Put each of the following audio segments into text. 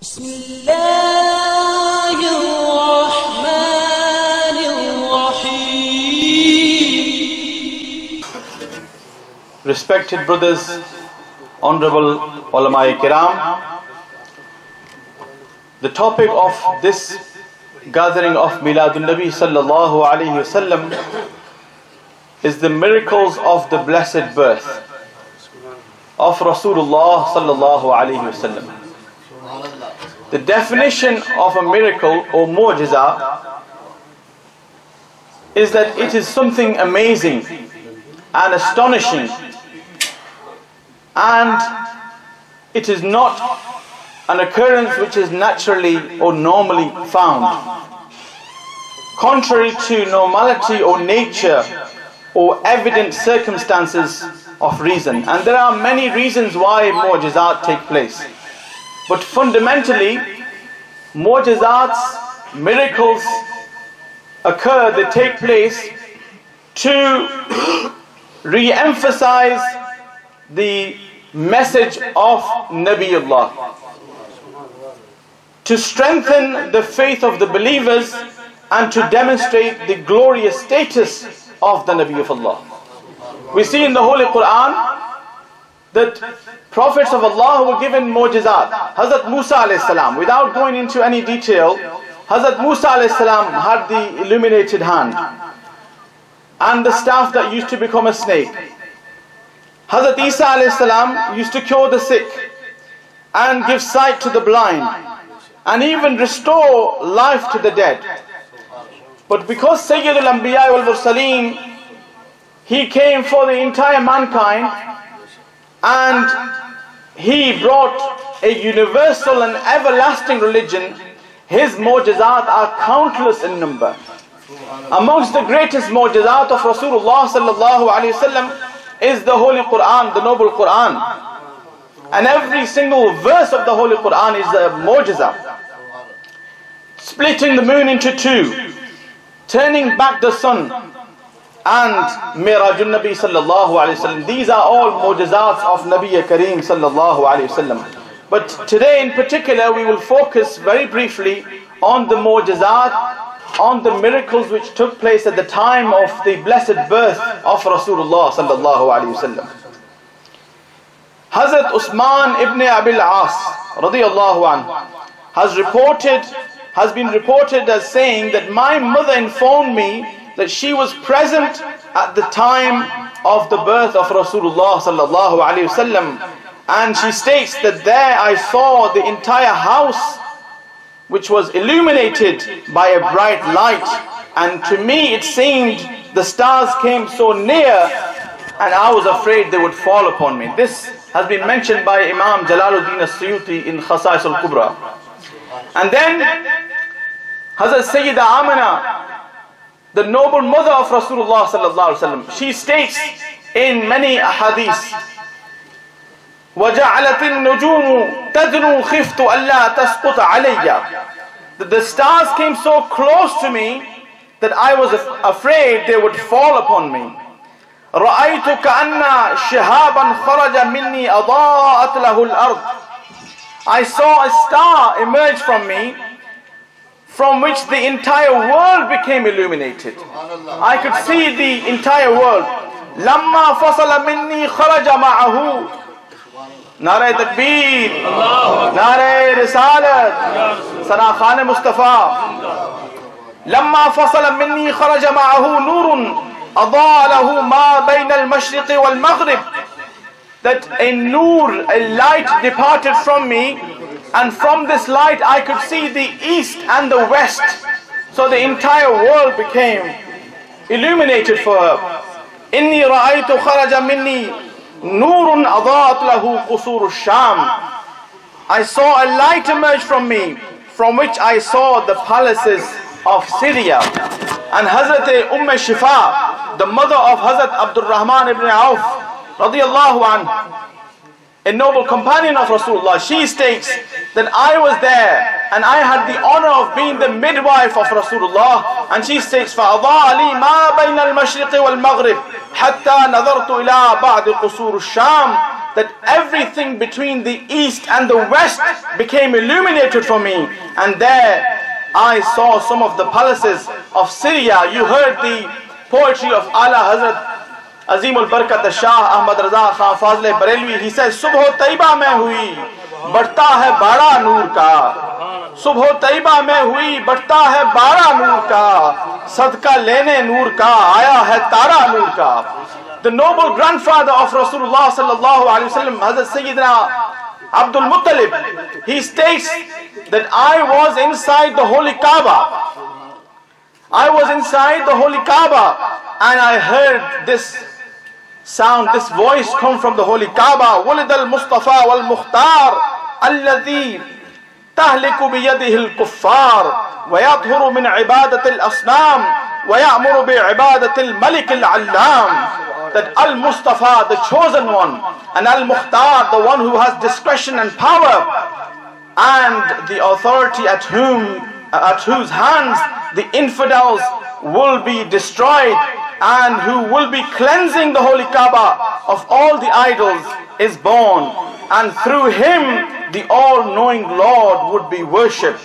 بسم الله الرحمن الرحيم. Respected brothers, honorable ulama kiram, the topic of this gathering of Miladun Nabi sallallahu alayhi wasallam is the miracles of the blessed birth of Rasulullah sallallahu alayhi wasallam. The definition of a miracle or mu'jiza is that it is something amazing and astonishing, and it is not an occurrence which is naturally or normally found, contrary to normality or nature or evident circumstances of reason. And there are many reasons why mu'jizat take place. But fundamentally, mu'jizats, miracles occur, they take place to re-emphasize the message of Nabiullah, to strengthen the faith of the believers and to demonstrate the glorious status of the Nabi of Allah. We see in the Holy Quran that prophets of Allah were given mu'jizat. Hazrat Musa alayhi salam, without going into any detail, Hazrat Musa alayhi salam had the illuminated hand and the staff that used to become a snake. Hazrat Isa alayhi salam used to cure the sick and give sight to the blind and even restore life to the dead. But because Sayyid al-Anbiya wal-Mursaleen, he came for the entire mankind, and he brought a universal and everlasting religion, his mu'jizat are countless in number. Amongst the greatest mu'jizat of Rasulullah sallallahu alayhi wasallam is the Holy Quran, the Noble Quran. And every single verse of the Holy Quran is a mu'jiza. Splitting the moon into two, turning back the sun, and Mirajun Nabi sallallahu alayhi wasallam. These are all mu'jizats of Nabi Kareem sallallahu alayhi wasallam. But today in particular we will focus very briefly on the mu'jizat, on the miracles which took place at the time of the blessed birth of Rasulullah sallallahu alayhi wasallam. Hazrat Usman ibn Abil As radiyallahu anhu has been reported as saying that my mother informed me that she was present at the time of the birth of Rasulullah sallallahu alayhi wasallam, and she states that there I saw the entire house which was illuminated by a bright light, and to me it seemed the stars came so near and I was afraid they would fall upon me. This has been mentioned by Imam Jalaluddin as-Suyuti in Khasa'is al-Kubra. And then Hazrat Sayyidah Amina, the noble mother of Rasulullah sallallahu alaihi wasallam, she states in many ahadith, وَجَعَلَتِ النُّجُومُ تَدْنُو خِفْتُ أَلَّا تَسْقُطَ عَلَيَّ, that the stars came so close to me that I was afraid they would fall upon me. رَأَيْتُ كَأَنَّ شِهَابًا خَرَجَ مِنِّي أَضَاءَتْ لَهُ الْأَرْضِ, I saw a star emerge from me, from which the entire world became illuminated. I could see the entire world. لَمَّا فَصَلَ مِنِّي خَرَجَ مَعَهُ, نعرہ تکبیر, نعرہ رسالت, ثنا خان مصطفیٰ. لَمَّا فَصَلَ مِنِّي خَرَجَ مَعَهُ نُورٌ أَضَاءَ لَهُ مَا بَيْنَ الْمَشْرِقِ وَالْمَغْرِبِ, that a nur, a light departed from me, and from this light I could see the east and the west. So the entire world became illuminated for her. إِنِّي رَأَيْتُ خَرَجَ مِنِّي نُورٌ أَضَاءَتْ لَهُ قُصُورُ الشَّامِ, I saw a light emerge from me, from which I saw the palaces of Syria. And Hazrat Shifa, the mother of Hazrat Abdul Rahman ibn Auf radiyallahu anhu, a noble companion of Rasulullah, she states that I was there and I had the honor of being the midwife of Rasulullah, and she states فَأَضَاءَ لِي مَا بَيْنَ الْمَشْرِقِ وَالْمَغْرِبِ حَتَّى نَظَرْتُ إِلَىٰ بَعْضِ قُصُورِ الشَّامِ, that everything between the east and the west became illuminated for me. And there I saw some of the palaces of Syria. You heard the poetry of Ala Hazrat Azim al-Barakat Shah Ahmad Raza Khan Fazl Barelwi. He says, Subh Taiba mein hui, بڑھتا ہے بارہ نور کا. صبح طیبہ میں ہوئی, بڑھتا ہے بارہ نور کا, صدقہ لینے نور کا, آیا ہے تارا نور کا. The noble grandfather of Rasulullah sallallahu alaihi wasallam, Hazrat Sayyidina Abdul Muttalib, he states that I was inside the Holy Kaaba. I was inside the Holy Kaaba and I heard this sound, this voice come from the Holy Kaaba. وَلِدَ الْمُصْطَفَى وَالْمُخْتَارِ الَّذِي تَهْلِكُ بِيَدِهِ الْكُفَّارِ وَيَطْهُرُ مِنْ عِبَادَةِ الْأَصْنَامِ وَيَأْمُرُ بِعِبَادَةِ الْمَلِكِ الْعَلَّامِ. That Al-Mustafa, the chosen one, and Al-Mukhtar, the one who has discretion and power, and the authority at whose hands the infidels will be destroyed, and who will be cleansing the Holy Kaaba of all the idols, is born. And through him the all-knowing Lord would be worshipped.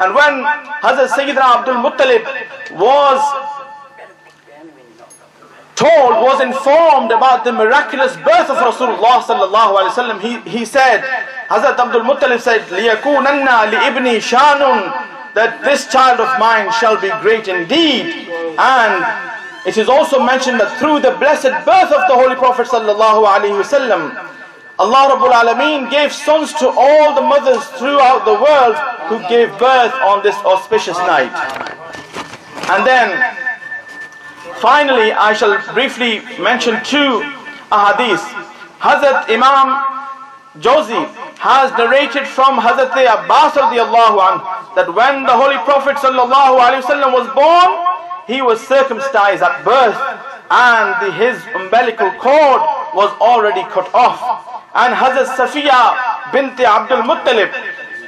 And when Hazrat Sayyidina Abdul Muttalib was informed about the miraculous birth of Rasulullah sallallahu alaihi wasallam, he said, Hazrat Abdul Muttalib said, لِيَكُونَنَّ لِإِبْنِي شَانٌ, that this child of mine shall be great indeed. And it is also mentioned that through the blessed birth of the Holy Prophet sallallahu alaihi wasallam, Allah Rabbul Alameen gave sons to all the mothers throughout the world who gave birth on this auspicious night. And then finally I shall briefly mention two ahadith. Hazrat Imam Jawzi has narrated from Hazrat Abbas radiyallahu anhu that when the Holy Prophet sallallahu alaihi wasallam was born, he was circumcised at birth, and his umbilical cord was already cut off. And Hazrat Safiya bint Abdul Muttalib,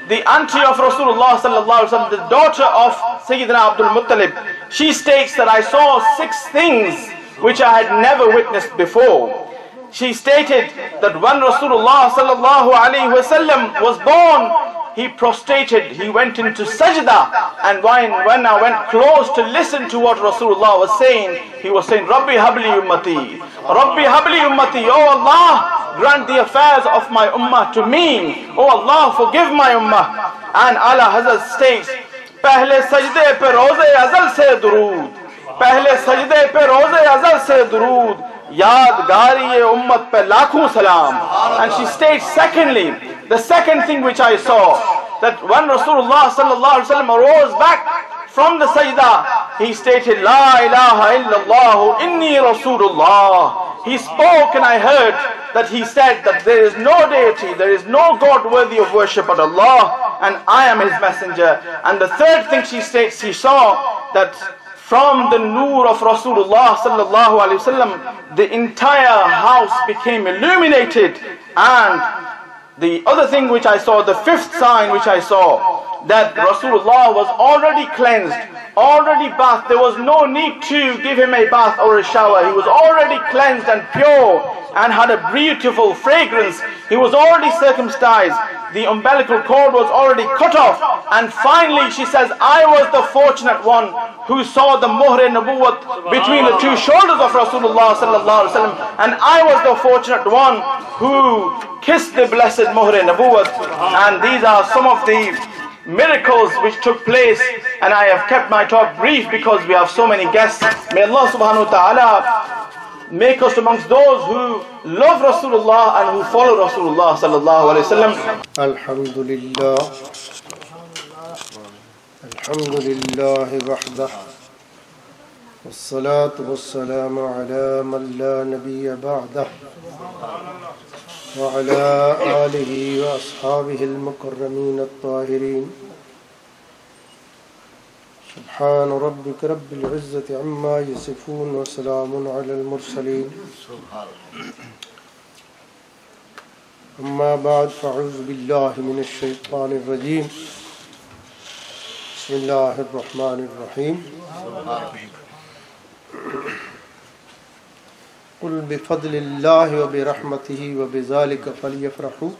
the auntie of Rasulullah sallallahu alaihi wasallam, the daughter of Sayyidina Abdul Muttalib, she states that I saw 6 things which I had never witnessed before. She stated that when Rasulullah sallallahu alaihi wasallam was born, he prostrated, he went into sajda, and when I went close to listen to what Rasulullah was saying, he was saying, Rabbi habli ummati, Rabbi habli ummati, oh Allah, grant the affairs of my ummah to me, oh Allah, forgive my ummah. And Ala Hazrat states, Pehle sajde pe roze azal se durood, Pehle sajde pe roze azal se durood, Yadgari ummat pe lakhon salam. And she states, secondly, the second thing which I saw, that when Rasulullah sallallahu alaihi wasallam arose back from the sajda, he stated, La ilaha illallah inni Rasulullah. He spoke and I heard that he said that there is no deity, there is no God worthy of worship but Allah, and I am his messenger. And the third thing she states, she saw that from the nur of Rasulullah sallallahu alaihi wasallam, the entire house became illuminated. And the other thing which I saw, the fifth sign which I saw, that Rasulullah was already cleansed, already bathed. There was no need to give him a bath or a shower. He was already cleansed and pure and had a beautiful fragrance. He was already circumcised. The umbilical cord was already cut off. And finally she says, I was the fortunate one who saw the muhr nabuwat between the two shoulders of Rasulullah sallallahu alaihi wasallam, and I was the fortunate one who kissed the blessed muhr nabuwat. And these are some of the miracles which took place, and I have kept my talk brief because we have so many guests. May Allah subhanahu wa ta'ala make us amongst those who love Rasulullah and who follow Rasulullah sallallahu alaihi wasallam. Alhamdulillah, alhamdulillah wahdah, wassalatu wassalamu ala man la nabiyya ba'dah, wa ala alihi wa ashabihi al-mukarramin at-tahirin. سبحان ربك رب العزة عما يصفون وسلام على المرسلين أما بعد فأعوذ بالله من الشيطان الرجيم بسم الله الرحمن الرحيم قل بفضل الله وبرحمته وبذلك فليفرحوا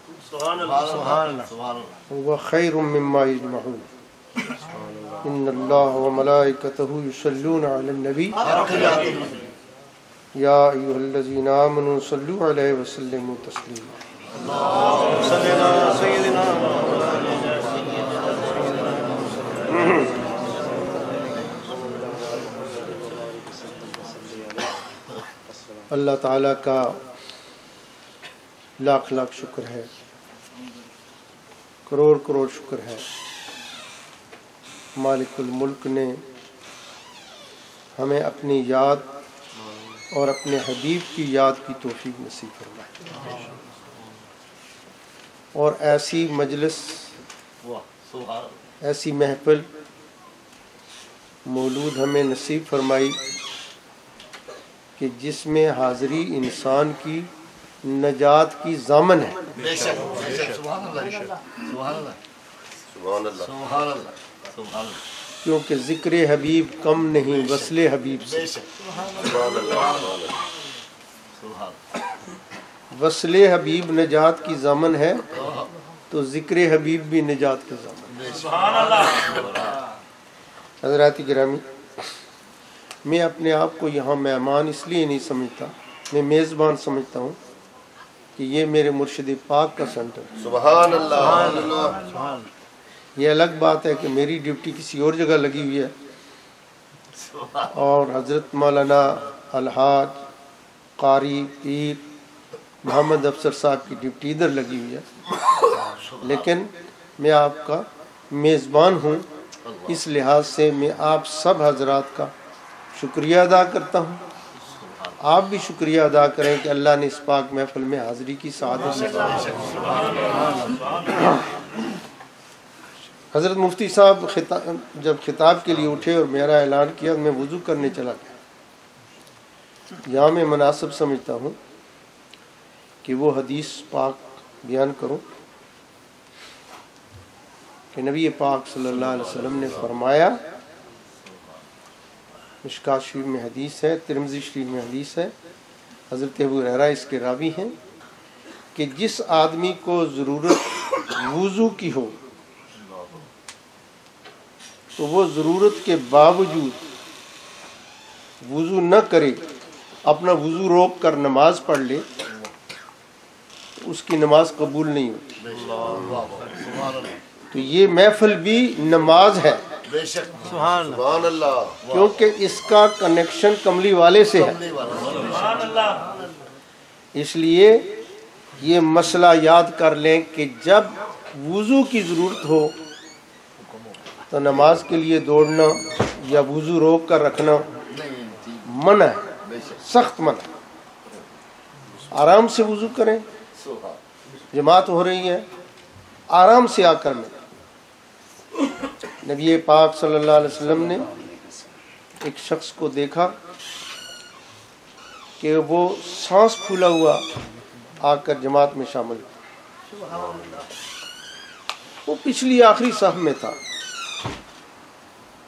هو خير مما يجمعون إن الله وملائكته يصلون على النبي يا أيها الذين آمنوا صلوا عليه وسلموا تسليما اللہ تعالیٰ کا لاکھ لاکھ شکر ہے، کروڑ کروڑ شکر ہے، مالک الملک نے ہمیں اپنی یاد اور اپنے حبیب کی یاد کی توفیق نصیب فرمائے، اور ایسی مجلس، ایسی محفل مولود ہمیں نصیب فرمائی کہ جس میں حاضری انسان کی نجات کی ضامن ہے۔ کیونکہ ذکر حبیب کم نہیں وصل حبیب سے، وصل حبیب نجات کی ضامن ہے تو ذکر حبیب بھی نجات کی ضامن ہے۔ حضرات گرامی، میں اپنے آپ کو یہاں مہمان اس لیے نہیں سمجھتا، میں میزبان سمجھتا ہوں کہ یہ میرے مرشد پاک کا سینٹر ہے۔ سبحان اللہ۔ یہ الگ بات ہے کہ میری ڈیوٹی کسی اور جگہ لگی ہوئی ہے اور حضرت مولانا الحاج قاری پیر محمد افسر صاحب کی ڈیوٹی ادھر لگی ہوئی ہے، لیکن میں آپ کا میزبان ہوں، اس لحاظ سے میں آپ سب حضرات کا شکریہ ادا کرتا ہوں۔ آپ بھی شکریہ ادا کریں کہ اللہ نے اس پاک محفل میں حاضری کی سعادت سے۔ حضرت مفتی صاحب جب خطاب کے لیے اٹھے اور میرا اعلان کیا، میں وضو کرنے چلا گیا۔ یہاں میں مناسب سمجھتا ہوں کہ وہ حدیث پاک بیان کروں کہ نبی پاک صلی اللہ علیہ وسلم نے فرمایا، مشکوٰۃ شریف میں حدیث ہے، ترمذی شریف میں حدیث ہے، حضرت ابو ہریرہ اس کے راوی ہیں، کہ جس آدمی کو ضرورت وضو کی ہو تو وہ ضرورت کے باوجود وضو نہ کرے، اپنا وضو روک کر نماز پڑھ لے، اس کی نماز قبول نہیں ہوتی۔ تو یہ محفل بھی نماز ہے، سبحان اللہ، کیونکہ اس کا کنیکشن کملی والے سے ہے۔ اس لیے یہ مسئلہ یاد کر لیں کہ جب وضو کی ضرورت ہو تو نماز کے لیے دوڑنا یا وضو روک کر رکھنا منع ہے، سخت منع ہے۔ آرام سے وضو کریں، جماعت ہو رہی ہے، آرام سے آ کر میں نبی پاک صلی اللہ علیہ وسلم نے ایک شخص کو دیکھا کہ وہ سانس پھولا ہوا آ کر جماعت میں شامل ہوا۔ وہ پچھلی آخری صف میں تھا،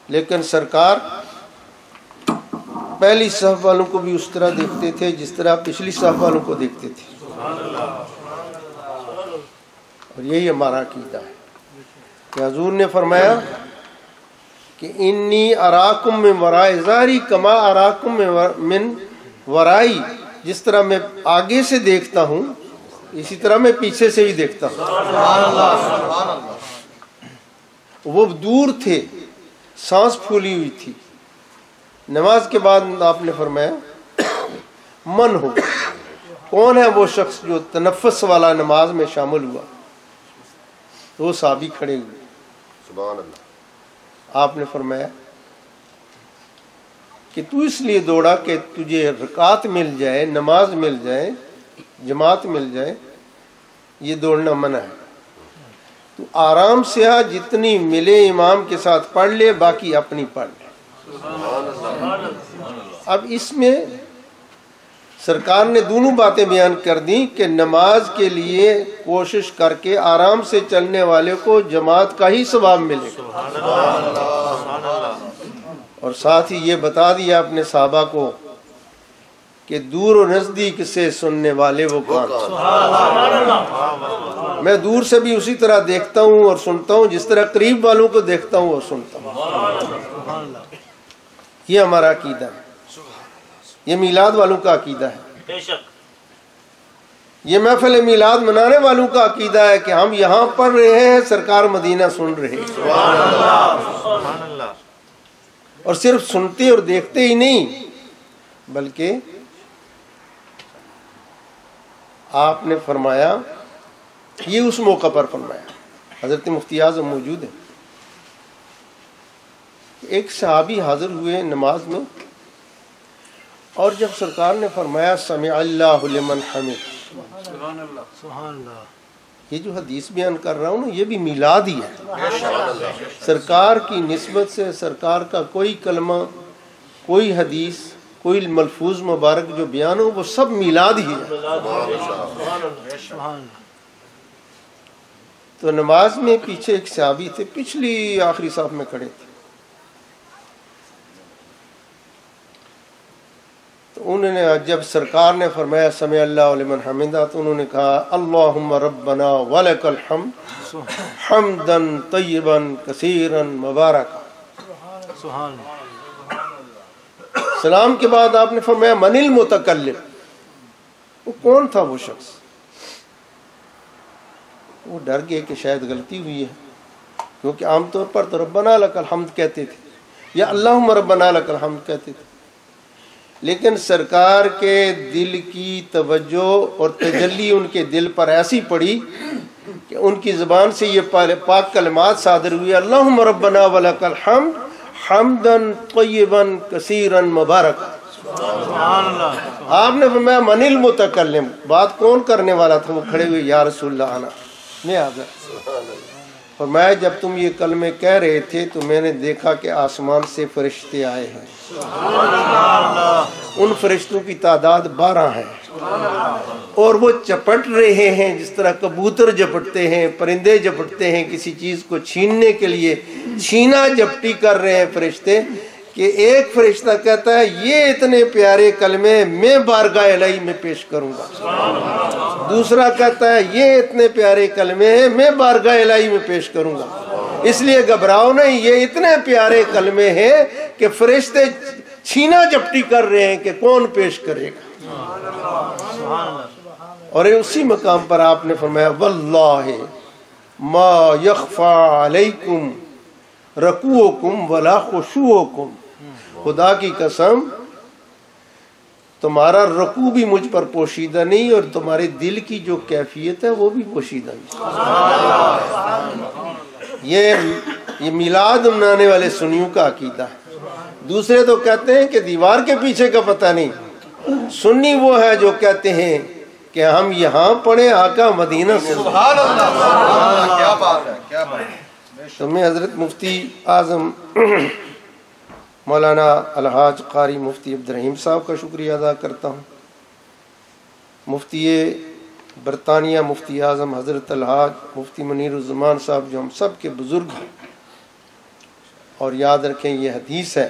لیکن سرکار پہلی صف والوں کو بھی اس طرح دیکھتے تھے جس طرح پچھلی صف والوں کو دیکھتے تھے، اور یہی ہمارا عقیدہ ہے کہ حضور نے فرمایا کہ انی اراکم من وراء ظہری کما اراکم من ورائی، جس طرح میں آگے سے دیکھتا ہوں اسی طرح میں پیچھے سے بھی دیکھتا ہوں۔ وہ دور تھے، سانس پھولی ہوئی تھی۔ نماز کے بعد آپ نے فرمایا من ہو، کون ہے وہ شخص جو تنفس والا نماز میں شامل ہوا؟ تو وہ صحابی کھڑے ہوئے۔ سبحان اللہ۔ آپ نے فرمایا کہ تو اس لیے دوڑا کہ تجھے رکعت مل جائے، نماز مل جائے، جماعت مل جائے، یہ دوڑنا منع ہے۔ تو آرام سے آ، جتنی ملے امام کے ساتھ پڑھ لے، باقی اپنی پڑھ لے۔ اب اس میں سرکار نے دونوں باتیں بیان کر دیں کہ نماز کے لیے کوشش کر کے آرام سے چلنے والے کو جماعت کا ہی ثواب ملے گا، اور ساتھ ہی یہ بتا دیا اپنے صحابہ کو کہ دور و نزدیک سے سننے والے وہ کون۔ میں دور سے بھی اسی طرح دیکھتا ہوں اور سنتا ہوں جس طرح قریب والوں کو دیکھتا ہوں اور سنتا ہوں۔ یہ ہمارا عقیدہ ہے، یہ میلاد والوں کا عقیدہ ہے، یہ محفل میلاد منانے والوں کا عقیدہ ہے کہ ہم یہاں پڑھ رہے ہیں، سرکار مدینہ سن رہے ہیں، اور صرف سنتے اور دیکھتے ہی نہیں بلکہ آپ نے فرمایا، یہ اس موقع پر فرمایا، حضرت مفتی اعظم موجود ہیں، ایک صحابی حاضر ہوئے نماز میں، اور جب سرکار نے فرمایا سمع اللہ لمن حمد، یہ جو حدیث بیان کر رہا ہوں نا یہ بھی میلاد ہی ہے، سرکار کی نسبت سے سرکار کا کوئی کلمہ، کوئی حدیث، کوئی ملفوظ مبارک جو بیان ہو وہ سب میلاد ہی ہے۔ تو نماز میں پیچھے ایک صحابی تھے، پچھلی آخری صف میں کھڑے تھے، تو انہوں نے جب سرکار نے فرمایا سمع اللہ لمن حمدہ تو انہوں نے کہا اللہم ربنا ولک الحمد حمدا طیبا کثیرا مبارکا۔ سلام کے بعد آپ نے فرمایا من المتکلم، وہ کون تھا وہ شخص؟ وہ ڈر گئے کہ شاید غلطی ہوئی ہے، کیونکہ عام طور پر تو ربنا لک الحمد کہتے تھے یا اللہم ربنا لک الحمد کہتے تھے، لیکن سرکار کے دل کی توجہ اور تجلی ان کے دل پر ایسی پڑی کہ ان کی زبان سے یہ پاک کلمات صادر ہوئی اللہم ربنا ولک الحمد حمدا طیبا کثیرا مبارکا۔ آپ نے فرمایا من المتکلم، بات کون کرنے والا تھا؟ وہ کھڑے ہوئے یا رسول اللہ انا، میں حاضر۔ فرمایا جب تم یہ کلمے کہہ رہے تھے تو میں نے دیکھا کہ آسمان سے فرشتے آئے ہیں، ان فرشتوں کی تعداد 12 ہے، اور وہ چپٹ رہے ہیں جس طرح کبوتر جپٹتے ہیں، پرندے جپٹتے ہیں کسی چیز کو چھیننے کے لیے، چھینا جپٹی کر رہے ہیں فرشتے، کہ ایک فرشتہ کہتا ہے یہ اتنے پیارے کلمے میں بارگاہ الہی میں پیش کروں گا، دوسرا کہتا ہے یہ اتنے پیارے کلمے ہیں میں بارگاہ الہی میں پیش کروں گا، اس لیے گھبراؤ نہیں، یہ اتنے پیارے کلمے ہیں کہ فرشتے چھینا جپٹی کر رہے ہیں کہ کون پیش کرے گا۔ اور اسی مقام پر آپ نے فرمایا واللہ ما یخفا علیکم رکوعکم ولا خشوعکم، خدا کی قسم تمہارا رکوع بھی مجھ پر پوشیدہ نہیں اور تمہارے دل کی جو کیفیت ہے وہ بھی پوشیدہ نہیں۔ یہ میلاد منانے والے سنیوں کا عقیدہ ہے۔ دوسرے تو کہتے ہیں کہ دیوار کے پیچھے کا پتہ نہیں، سنی وہ ہے جو کہتے ہیں کہ ہم یہاں پڑھیں آقا مدینہ سے۔ سبحان اللہ، کیا بات ہے، کیا بات ہے۔ تو میں حضرت مفتی اعظم مولانا الحاج قاری مفتی عبدالرحیم صاحب کا شکریہ ادا کرتا ہوں، مفتی برطانیہ مفتی اعظم حضرت الحاج مفتی منیر الزمان صاحب جو ہم سب کے بزرگ ہیں، اور یاد رکھیں یہ حدیث ہے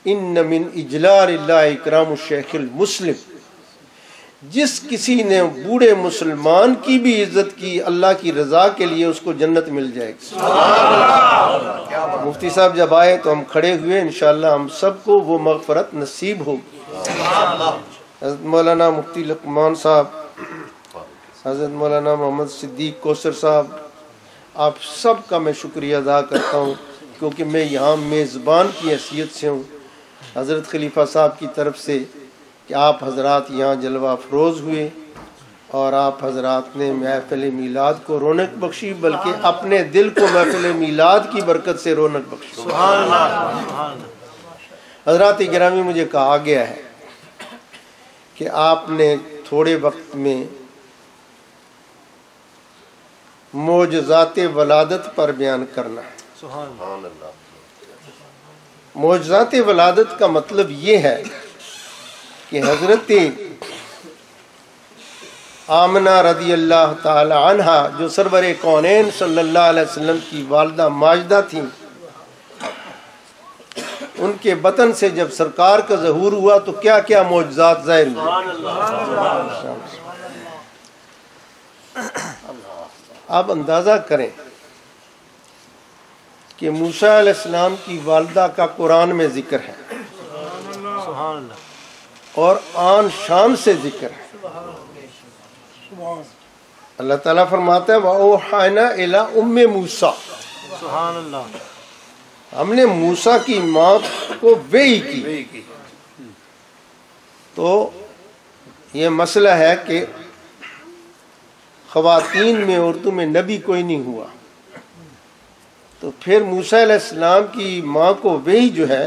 ان من اجلال اللہ اکرام الشیخ المسلم، جس کسی نے بوڑھے مسلمان کی بھی عزت کی اللہ کی رضا کے لیے اس کو جنت مل جائے گی۔ مفتی صاحب جب آئے تو ہم کھڑے ہوئے، انشاءاللہ ہم سب کو وہ مغفرت نصیب ہوگی۔ حضرت مولانا مفتی لقمان صاحب، حضرت مولانا محمد صدیق کوثر صاحب، آپ سب کا میں شکریہ ادا کرتا ہوں، کیونکہ میں یہاں میزبان کی حیثیت سے ہوں، حضرت خلیفہ صاحب کی طرف سے کہ آپ حضرات یہاں جلوہ افروز ہوئے اور آپ حضرات نے محفل میلاد کو رونق بخشی، بلکہ اپنے دل کو محفل میلاد کی برکت سے رونق بخشی۔ حضرات گرامی، مجھے کہا گیا ہے کہ آپ نے تھوڑے وقت میں معجزات ولادت پر بیان کرنا ہے۔ معجزات ولادت کا مطلب یہ ہے کہ حضرت آمنہ رضی اللہ تعالی عنہ جو سرور کونین صلی اللہ علیہ وسلم کی والدہ ماجدہ تھیں، ان کے بطن سے جب سرکار کا ظہور ہوا تو کیا کیا معجزات ظاہر ہوئے۔ آپ اندازہ کریں کہ موسیٰ علیہ السلام کی والدہ کا قرآن میں ذکر ہے اور آن شان سے ذکر ہے۔ اللہ تعالیٰ فرماتا ہے وَأَوْحَيْنَا إِلَىٰ أُمِّ مُوسَىٰ، ہم نے موسیٰ کی ماں کو وحی کی۔ تو یہ مسئلہ ہے کہ خواتین میں اردو میں نبی کوئی نہیں ہوا، تو پھر موسیٰ علیہ السلام کی ماں کو وحی جو ہے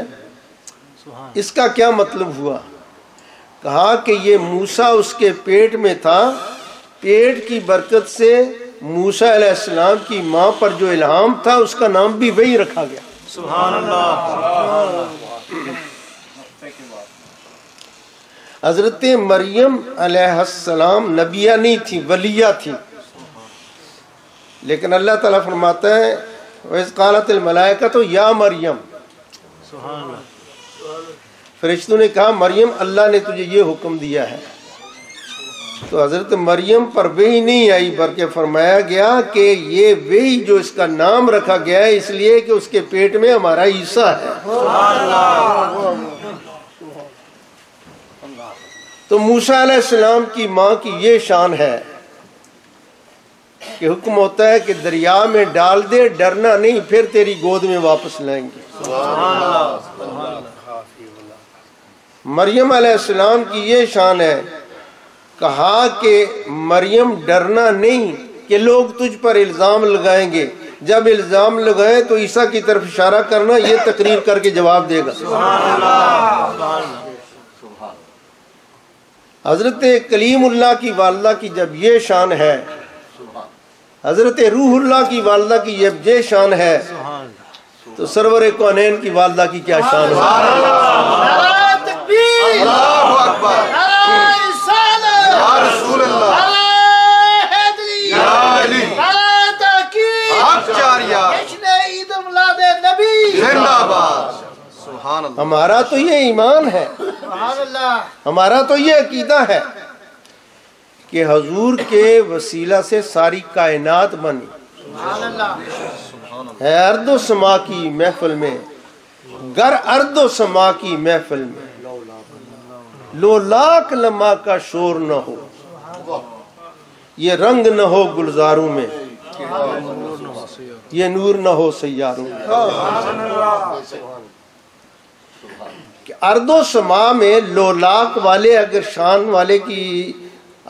اس کا کیا مطلب ہوا؟ کہا کہ یہ موسیٰ اس کے پیٹ میں تھا، پیٹ کی برکت سے موسیٰ علیہ السلام کی ماں پر جو الہام تھا اس کا نام بھی وحی رکھا گیا۔ سبحان اللہ۔ حضرت مریم علیہ السلام نبیہ نہیں تھی، ولیہ تھی، لیکن اللہ تعالیٰ فرماتا ہے وَإِذْ قَالَتِ الْمَلَائِكَةُ يَا مَرْيَمْ، فرشتوں نے کہا مریم اللہ نے تجھے یہ حکم دیا ہے۔ تو حضرت مریم پر وحی نہیں آئی بلکہ فرمایا گیا کہ یہ وحی جو اس کا نام رکھا گیا ہے اس لیے کہ اس کے پیٹ میں ہمارا عیسیٰ ہے۔ تو موسیٰ علیہ السلام کی ماں کی یہ شان ہے کہ حکم ہوتا ہے کہ دریا میں ڈال دے، ڈرنا نہیں، پھر تیری گود میں واپس لائیں گے۔ مریم علیہ السلام کی یہ شان ہے، کہا کہ مریم ڈرنا نہیں کہ لوگ تجھ پر الزام لگائیں گے، جب الزام لگائیں تو عیسیٰ کی طرف اشارہ کرنا، یہ تقریر کر کے جواب دے گا۔ حضرت کلیم اللہ کی والدہ کی جب یہ شان ہے، حضرت روح اللہ کی والدہ کی جب یہ شان ہے، تو سرور کونین کی والدہ کی کیا شان ہے؟ اللہ اکبر، یا رسول اللہ، یا علی، حق جاریہ، زندہ باد۔ سبحان اللہ۔ ہمارا تو یہ ایمان ہے، ہمارا تو یہ عقیدہ ہے کہ حضور کے وسیلہ سے ساری کائنات بنی ہے۔ ارض و سما کی محفل میں، گر ارض و سما کی محفل میں، لو لاکھ لمحہ کا شور نہ ہو، یہ رنگ نہ ہو گلزاروں میں، یہ نور نہ ہو سیاروں میں۔ کہ ارض و سما میں لو لاکھ والے اگر شان والے کی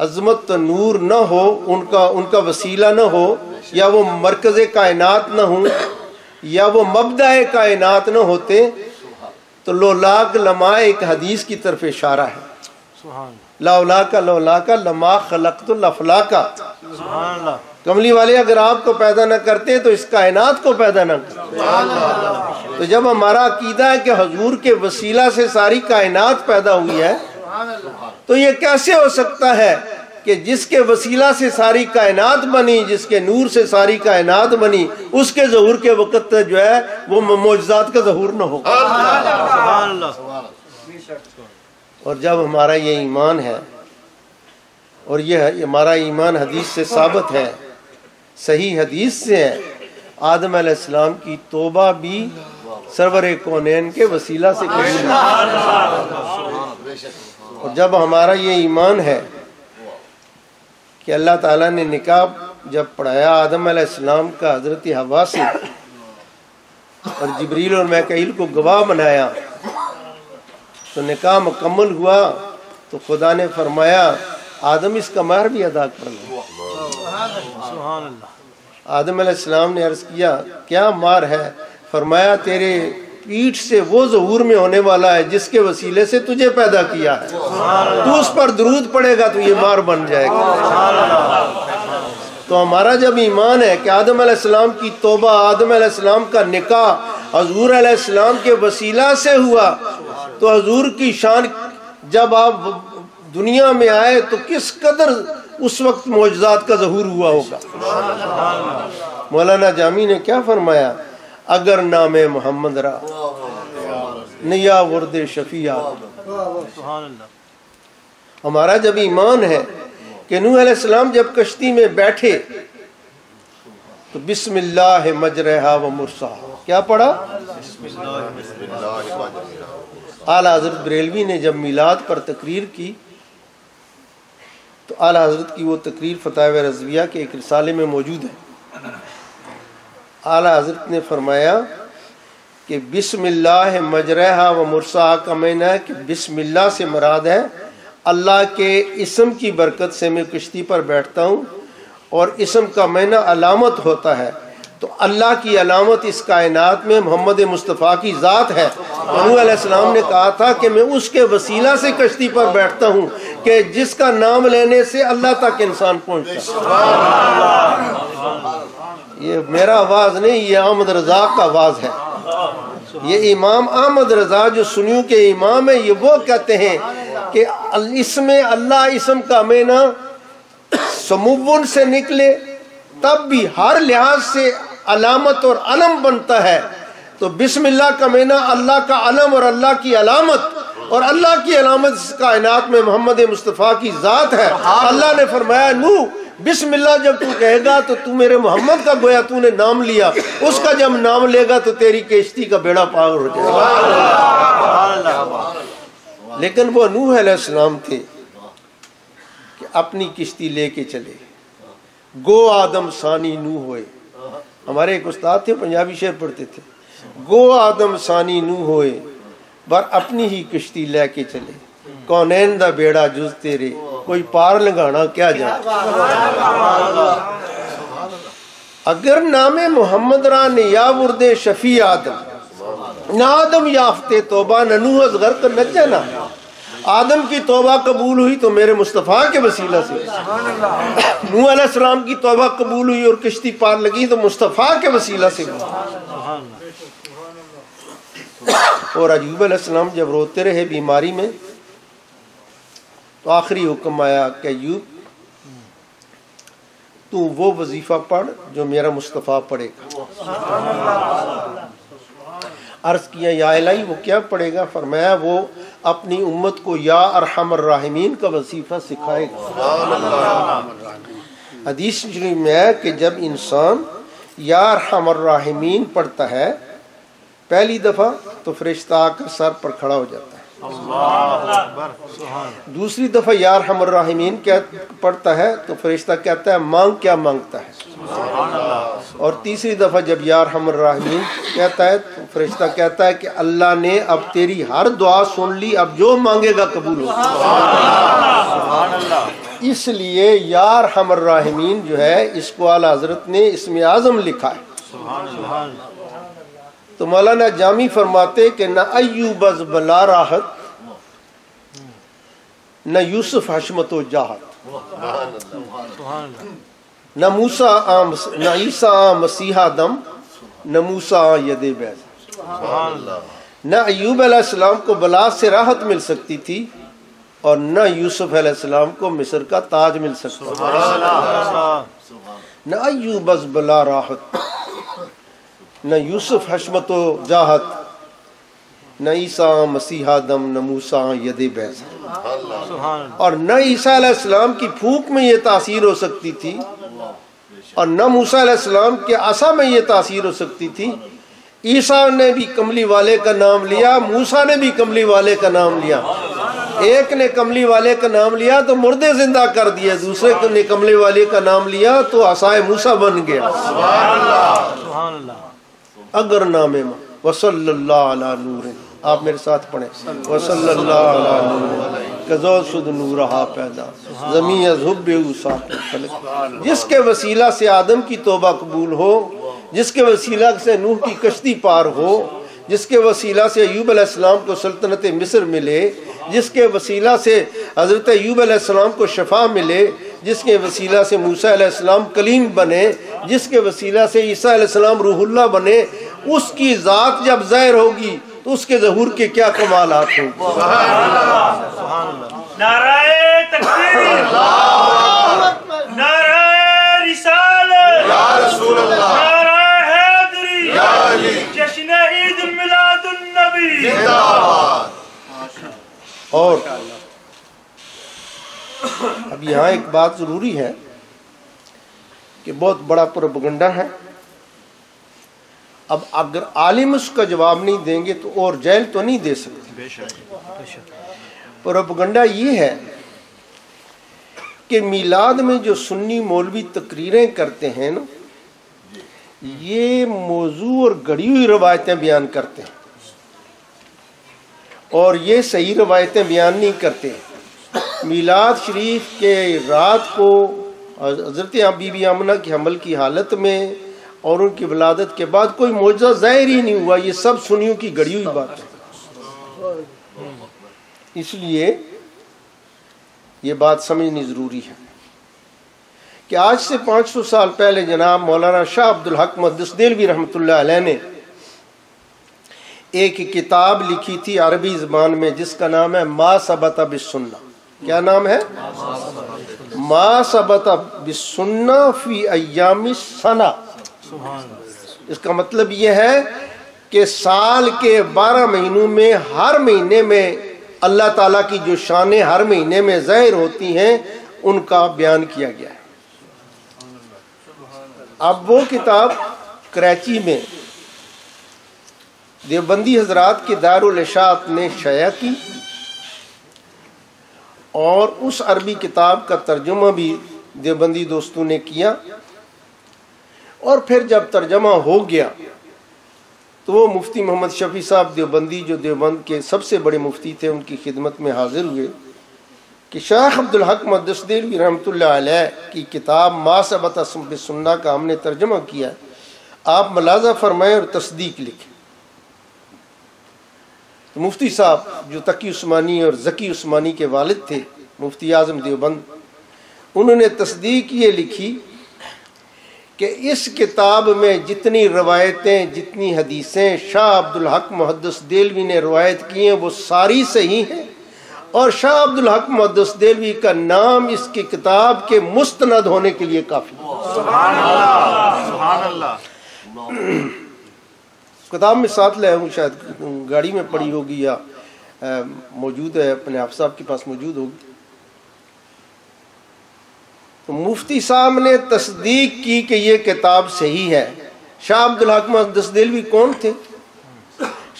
عظمت نور نہ ہو، ان کا وسیلہ نہ ہو، یا وہ مرکز کائنات نہ ہوں، یا وہ مبدأ کائنات نہ ہوتے، تو لولاک لما ایک حدیث کی طرف اشارہ ہے۔ لولاکا لما خلقت الافلاکا، کملی والے اگر آپ کو پیدا نہ کرتے تو اس کائنات کو پیدا نہ کرتے۔ تو جب ہمارا عقیدہ ہے کہ حضور کے وسیلہ سے ساری کائنات پیدا ہوئی ہے، تو یہ کیسے ہو سکتا ہے کہ جس کے وسیلہ سے ساری کائنات بنی، جس کے نور سے ساری کائنات بنی، اس کے ظہور کے وقت جو ہے وہ معجزات کا ظہور نہ ہو۔ اور جب ہمارا یہ ایمان ہے، اور یہ ہمارا ایمان حدیث سے ثابت ہے، صحیح حدیث سے ہے، آدم علیہ السلام کی توبہ بھی سرور کونین کے وسیلہ سے قبول ہے۔ اور جب ہمارا یہ ایمان ہے کہ اللہ تعالیٰ نے نکاح جب پڑھایا آدم علیہ السلام کا حضرت حوا سے، اور جبریل اور میکائیل کو گواہ بنایا، تو نکاح مکمل ہوا، تو خدا نے فرمایا آدم اس کا مہر بھی ادا کر لو۔ آدم علیہ السلام نے عرض کیا کیا مہر ہے؟ فرمایا تیرے پیٹھ سے وہ ظہور میں ہونے والا ہے جس کے وسیلے سے تجھے پیدا کیا ہے، تو اس پر درود پڑے گا تو یہ مہر بن جائے گا۔ تو ہمارا جب ایمان ہے کہ آدم علیہ السلام کی توبہ، آدم علیہ السلام کا نکاح حضور علیہ السلام کے وسیلہ سے ہوا، تو حضور کی شان جب آپ دنیا میں آئے تو کس قدر اس وقت معجزات کا ظہور ہوا ہوگا۔ مولانا جامی نے کیا فرمایا؟ اگر نام محمد را نیا ورد شفیع۔ ہمارا جب ایمان ہے کہ نوح علیہ السلام جب کشتی میں بیٹھے تو بسم اللہ مجرہا و مرساہا کیا پڑھا؟ اعلیٰ حضرت بریلوی نے جب میلاد پر تقریر کی تو اعلیٰ حضرت کی وہ تقریر فتاوی رضویہ کے ایک رسالے میں موجود ہے۔ اعلیٰ حضرت نے فرمایا کہ بسم اللہ مجرہا و مرساہا کا معنی ہے کہ بسم اللہ سے مراد ہے اللہ کے اسم کی برکت سے میں کشتی پر بیٹھتا ہوں، اور اسم کا معنی علامت ہوتا ہے، تو اللہ کی علامت اس کائنات میں محمد مصطفیٰ کی ذات ہے۔ نوح علیہ السلام نے کہا تھا کہ میں اس کے وسیلہ سے کشتی پر بیٹھتا ہوں کہ جس کا نام لینے سے اللہ تک انسان پہنچتا ہے۔ یہ میرا آواز نہیں، یہ احمد رضا کا آواز ہے۔ یہ امام احمد رضا جو سنیوں کے امام ہیں، یہ وہ کہتے ہیں کہ اسم اللہ اسم کا معنی سمون سے نکلے تب بھی ہر لحاظ سے علامت اور علم بنتا ہے، تو بسم اللہ کا معنی اللہ کا علم اور اللہ کی علامت، اور اللہ کی علامت اس کائنات میں محمد مصطفیٰ کی ذات ہے۔ اللہ نے فرمایا نوح بسم اللہ جب تو کہے گا تو تو میرے محمد کا گویا تو نے نام لیا، اس کا جب نام لے گا تو تیری کشتی کا بیڑا پار ہو جائے گا۔ لیکن وہ نوح علیہ السلام تھے کہ اپنی کشتی لے کے چلے، گو آدم ثانی نوح ہوئے۔ ہمارے ایک استاد تھے، پنجابی شعر پڑھتے تھے، گو آدم ثانی نوح ہوئے بر اپنی ہی کشتی لے کے چلے، کونین دا بیڑا جز تیرے کوئی پار لگانا کیا جاتا۔ اگر نام محمد را نے یا ورد شفیع آدم نہ آدم یافتے توبہ نہ نوح از غرق نجے نہ، آدم کی توبہ قبول ہوئی تو میرے مصطفیٰ کے وسیلہ سے، نوح علیہ السلام کی توبہ قبول ہوئی اور کشتی پار لگی تو مصطفیٰ کے وسیلہ سے۔ اور ایوب علیہ السلام جب روتے رہے بیماری میں تو آخری حکم آیا کہ ایوب تو وہ وظیفہ پڑھ جو میرا مصطفیٰ پڑھے گا۔ عرض کیا یا الہی وہ کیا پڑھے گا؟ فرمایا وہ اپنی امت کو یا ارحم الراحمین کا وظیفہ سکھائے گا۔ حدیث شریف میں ہے کہ جب انسان یا ارحم الراحمین پڑھتا ہے پہلی دفعہ تو فرشتہ آ کر سر پر کھڑا ہو جاتا ہے، دوسری دفعہ یا ارحم الراحمین پڑھتا ہے تو فرشتہ کہتا ہے مانگ کیا مانگتا ہے، اور تیسری دفعہ جب یا ارحم الراحمین کہتا ہے تو فرشتہ کہتا ہے کہ اللہ نے اب تیری ہر دعا سن لی، اب جو مانگے گا قبول ہوگا۔ اس لیے یا ارحم الراحمین جو ہے اس کو اعلیٰ حضرت نے اسم اعظم لکھا ہے۔ تو مولانا جامی فرماتے کہ نہ ایوب از بلا راحت نہ یوسف حشمت و جاہت، نہ موسیٰ نہ عیسیٰ مسیحا دم نہ موسیٰ ید بیض۔ نہ ایوب علیہ السلام کو بلا سے راحت مل سکتی تھی اور نہ یوسف علیہ السلام کو مصر کا تاج مل سکتا تھا۔ نہ ایوب از بلا راحت نہ یوسف حشمت و جاہت نہ عیسیٰ مسیحا دم نہ موسیٰ ید بیض، اور نہ عیسیٰ علیہ السلام کی پھونک میں یہ تاثیر ہو سکتی تھی اور نہ موسیٰ علیہ السلام کے عصا میں یہ تاثیر ہو سکتی تھی۔ عیسیٰ نے بھی کملی والے کا نام لیا، موسیٰ نے بھی کملی والے کا نام لیا۔ ایک نے کملی والے کا نام لیا تو مردے زندہ کر دیا، دوسرے نے کملی والے کا نام لیا تو عصائے موسیٰ بن گیا۔ اگر نام وصلی اللہ علی نور، آپ میرے ساتھ پڑھیں وصلی اللہ علی نور کزو شد نورہا پیدا زمین از حب اوساق خلق، جس کے وسیلہ سے آدم کی توبہ قبول ہو، جس کے وسیلہ سے نوح کی کشتی پار ہو، جس کے وسیلہ سے ایوب علیہ السلام کو سلطنت مصر ملے، جس کے وسیلہ سے حضرت ایوب علیہ السلام کو شفا ملے، جس کے وسیلہ سے موسیٰ علیہ السلام کلیم بنے، جس کے وسیلہ سے عیسیٰ علیہ السلام روح اللہ بنے، اس کی ذات جب ظاہر ہوگی تو اس کے ظہور کے کیا کمالات ہوں گے۔ نعرہ تکبیر، رسول اللہ نعرہ حیدری یا علی جشن عید المیلاد النبی زندہ باد. اور اب یہاں ایک بات ضروری ہے کہ بہت بڑا پروپیگنڈا ہے. اب اگر عالم اس کا جواب نہیں دیں گے تو اور جیل تو نہیں دے سکتے. پروپیگنڈا یہ ہے کہ میلاد میں جو سنی مولوی تقریریں کرتے ہیں نا، یہ موضوع اور گڑی ہوئی روایتیں بیان کرتے ہیں اور یہ صحیح روایتیں بیان نہیں کرتے. میلاد شریف کے رات کو حضرت بی بی آمنہ کی حمل کی حالت میں اور ان کی ولادت کے بعد کوئی معجزہ ظاہر ہی نہیں ہوا. یہ سب سنیوں کی گڑی ہوئی بات ہے. اس لیے یہ بات سمجھنی ضروری ہے کہ آج سے 500 سال پہلے جناب مولانا شاہ عبد الحق محدث دہلوی رحمۃ اللہ علیہ نے ایک کتاب لکھی تھی عربی زبان میں جس کا نام ہے ما ثبت بالسنہ. کیا نام ہے؟ ما ثبت بالسنہ فی ایام السنہ. اس کا مطلب یہ ہے کہ سال کے 12 مہینوں میں ہر مہینے میں اللہ تعالیٰ کی جو شانیں ہر مہینے میں ظاہر ہوتی ہیں ان کا بیان کیا گیا ہے. اب وہ کتاب کراچی میں دیوبندی حضرات کے دارالاشاعت نے شائع کی اور اس عربی کتاب کا ترجمہ بھی دیوبندی دوستوں نے کیا. اور پھر جب ترجمہ ہو گیا تو وہ مفتی محمد شفیع صاحب دیوبندی جو دیوبند کے سب سے بڑے مفتی تھے ان کی خدمت میں حاضر ہوئے کہ شیخ عبد الحق محدث دہلوی رحمۃ اللہ علیہ کی کتاب ما ثبت بالسنہ کا ہم نے ترجمہ کیا، آپ ملاحظہ فرمائیں اور تصدیق لکھیں. تو مفتی صاحب جو تقی عثمانی اور ذکی عثمانی کے والد تھے، مفتی اعظم دیوبند، انہوں نے تصدیق یہ لکھی کہ اس کتاب میں جتنی روایتیں جتنی حدیثیں شاہ عبد الحق محدث دہلوی نے روایت کی ہیں وہ ساری صحیح ہیں اور شاہ عبد الحق محدث دہلوی کا نام اس کی کتاب کے مستند ہونے کے لیے کافی ہے. سبحان اللہ سبحان اللہ. کتاب میں ساتھ لے ہوں، شاید گاڑی میں پڑی ہوگی یا موجود ہے، اپنے آپ صاحب کے پاس موجود ہوگی. تو مفتی صاحب نے تصدیق کی کہ یہ کتاب صحیح ہے. شاہ عبد الحق محدث دہلوی کون تھے؟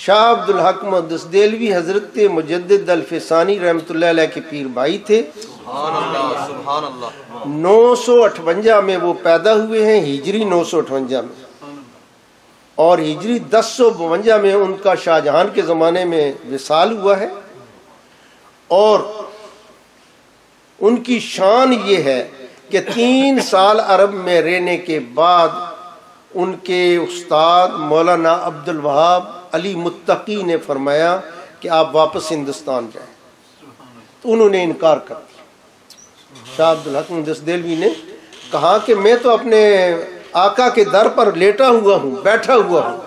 شاہ عبد الحق محدث دہلوی حضرت مجدد الفسانی رحمۃ اللہ علیہ کے پیر بھائی تھے. سبحان اللہ سبحان اللہ. 958 میں وہ پیدا ہوئے ہیں، ہجری 958 میں، اور ہجری 1052 میں ان کا شاہجہان کے زمانے میں وصال ہوا ہے. اور ان کی شان یہ ہے کہ 3 سال عرب میں رہنے کے بعد ان کے استاد مولانا عبد الوہاب علی متقی نے فرمایا کہ آپ واپس ہندوستان جائیں، تو انہوں نے انکار کر دیا. شاہ عبد الحق محدث دہلوی نے کہا کہ میں تو اپنے آقا کے در پر لیٹا ہوا ہوں، بیٹھا ہوا ہوں.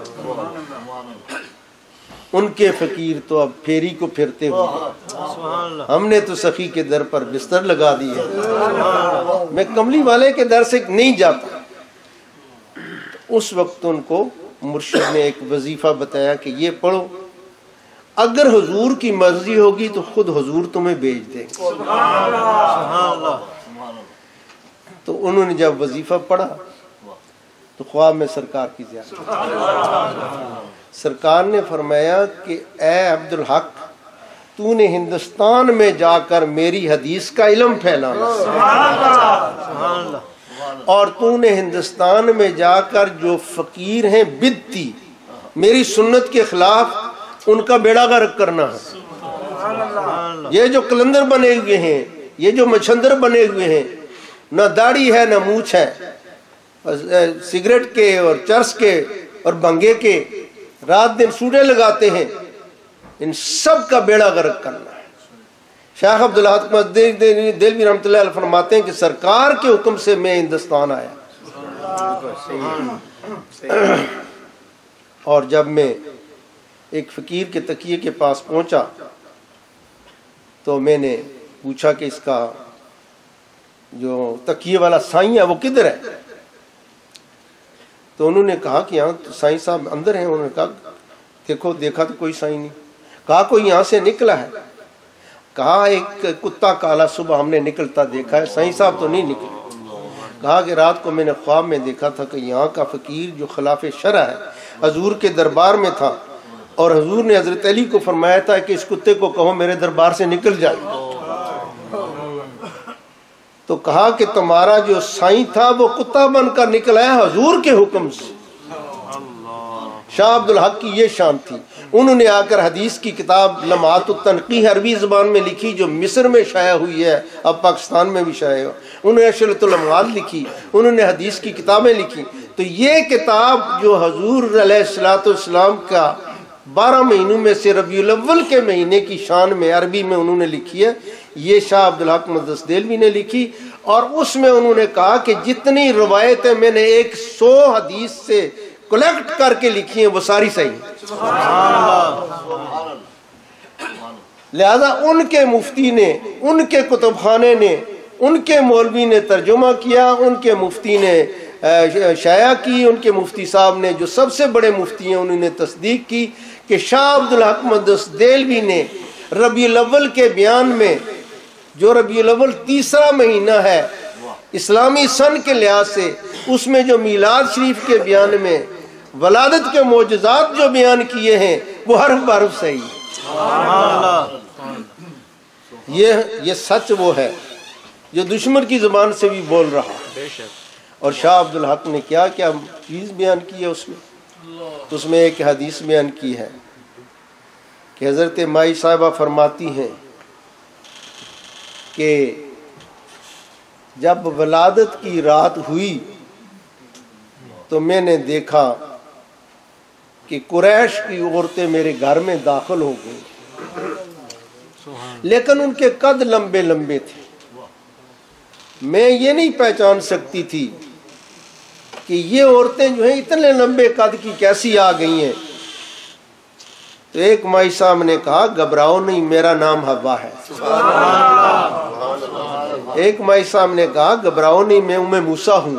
ان کے فقیر تو اب پھیری کو پھرتے ہوئے، ہم نے تو سخی کے در پر بستر لگا دی ہے، میں کملی والے کے در سے نہیں جاتا. اس وقت ان کو مرشد نے ایک وظیفہ بتایا کہ یہ پڑھو، اگر حضور کی مرضی ہوگی تو خود حضور تمہیں بھیج دیں گے. تو انہوں نے جب وظیفہ پڑھا تو خواب میں سرکار کی زیارت. سرکار نے فرمایا کہ اے عبد الحق، تو نے ہندوستان میں جا کر میری حدیث کا علم پھیلانا، اور تو نے ہندوستان میں جا کر جو فقیر ہیں بدتی میری سنت کے خلاف ان کا بیڑا غرق کرنا ہے. یہ جو کلندر بنے ہوئے ہیں، یہ جو مچھندر بنے ہوئے ہیں، نہ داڑھی ہے نہ مونچھ ہے، سگریٹ کے اور چرس کے اور بھنگے کے رات دن سوٹے لگاتے ہیں، ان سب کا بیڑا غرق کرنا ہے. شیخ عبد الحق محدث دہلوی رحمۃ اللہ علیہ فرماتے ہیں کہ سرکار کے حکم سے میں ہندوستان آیا، اور جب میں ایک فقیر کے تکیے کے پاس پہنچا تو میں نے پوچھا کہ اس کا جو تکیے والا سائیں ہے وہ کدھر ہے؟ تو انہوں نے کہا کہ یہاں سائیں صاحب اندر ہیں. انہوں نے کہا دیکھو, دیکھا تو کوئی سائیں نہیں. کہا کوئی یہاں سے نکلا ہے؟ کہا ایک کتا کالا صبح ہم نے نکلتا دیکھا ہے, سائیں صاحب تو نہیں نکلے. کہا کہ رات کو میں نے خواب میں دیکھا تھا کہ یہاں کا فقیر جو خلاف شرع ہے حضور کے دربار میں تھا, اور حضور نے حضرت علی کو فرمایا تھا کہ اس کتے کو کہو میرے دربار سے نکل جائے. تو کہا کہ تمہارا جو سائیں تھا وہ کتا بن کر نکلا ہے حضور کے حکم سے. شاہ عبد الحق کی یہ شان تھی. انہوں نے آ کر حدیث کی کتاب لمحات التنقیح عربی زبان میں لکھی, جو مصر میں شائع ہوئی ہے, اب پاکستان میں بھی شائع ہو. انہوں نے اشرۃ اللمحات لکھی, انہوں نے حدیث کی کتابیں لکھی. تو یہ کتاب جو حضور علیہ الصلوۃ والسلام کا 12 مہینوں میں سے ربیع الاول کے مہینے کی شان میں عربی میں انہوں نے لکھی ہے, یہ شاہ عبد الحق مقدس دہلوی نے لکھی. اور اس میں انہوں نے کہا کہ جتنی روایتیں میں نے 100 حدیث سے کلیکٹ کر کے لکھی ہیں وہ ساری صحیح ہیں. لہذا ان کے مفتی نے, ان کے کتب خانے نے, ان کے مولوی نے ترجمہ کیا, ان کے مفتی نے شائع کی, ان کے مفتی صاحب نے جو سب سے بڑے مفتی ہیں انہوں نے تصدیق کی کہ شاہ عبد الحق مقدس دہلوی نے ربیع الاول کے بیان میں, جو ربیع الاول تیسرا مہینہ ہے اسلامی سن کے لحاظ سے, اس میں جو میلاد شریف کے بیان میں ولادت کے معجزات جو بیان کیے ہیں وہ حرف بحرف صحیح ہے. یہ سچ وہ ہے جو دشمن کی زبان سے بھی بول رہا. اور شاہ عبد الحق نے کیا کیا چیز بیان کی ہے اس میں ایک حدیث بیان کی ہے کہ حضرت مائی صاحبہ فرماتی ہیں کہ جب ولادت کی رات ہوئی تو میں نے دیکھا کہ قریش کی عورتیں میرے گھر میں داخل ہو گئی, لیکن ان کے قد لمبے لمبے تھے. میں یہ نہیں پہچان سکتی تھی کہ یہ عورتیں جو ہیں اتنے لمبے قد کی کیسی آ گئی ہیں. تو ایک مائی صاحب نے کہا گھبراؤ نہیں, میرا نام حوا ہے. ایک مائی صاحب نے کہا گھبراؤ نہیں, میں ام موسیٰ ہوں.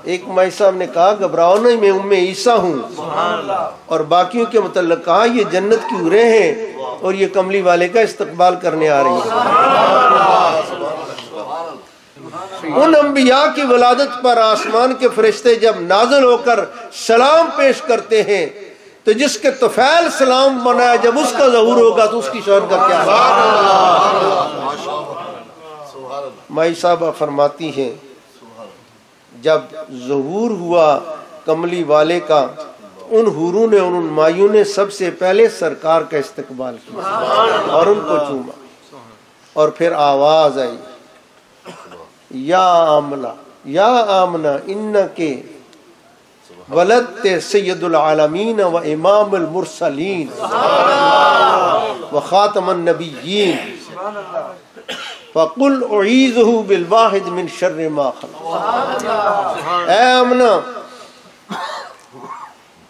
ایک مائی صاحب نے کہا گھبراؤ نہیں, میں ام عیسیٰ ہوں. اور باقیوں کے متعلق کہا یہ جنت کی حوریں ہیں اور یہ کملی والے کا استقبال کرنے آ رہی ہیں. ان انبیاء کی ولادت پر آسمان کے فرشتے جب نازل ہو کر سلام پیش کرتے ہیں تو جس کے طفیل سلام بنایا, جب اس کا ظہور ہوگا تو اس کی شان کا کیا ہے. مائی صاحبہ فرماتی ہیں جب ظہور ہوا کملی والے کا, ان حوروں نے, ان مایوں نے سب سے پہلے سرکار کا استقبال کیا اور ان کو چوما. اور پھر آواز آئی یا آمنہ, یا آمنہ انکے ولدت سید العالمین و امام المرسلین و خاتم النبیین فقل اعیذہ بالواحد من شر ما خلق. اے آمنہ,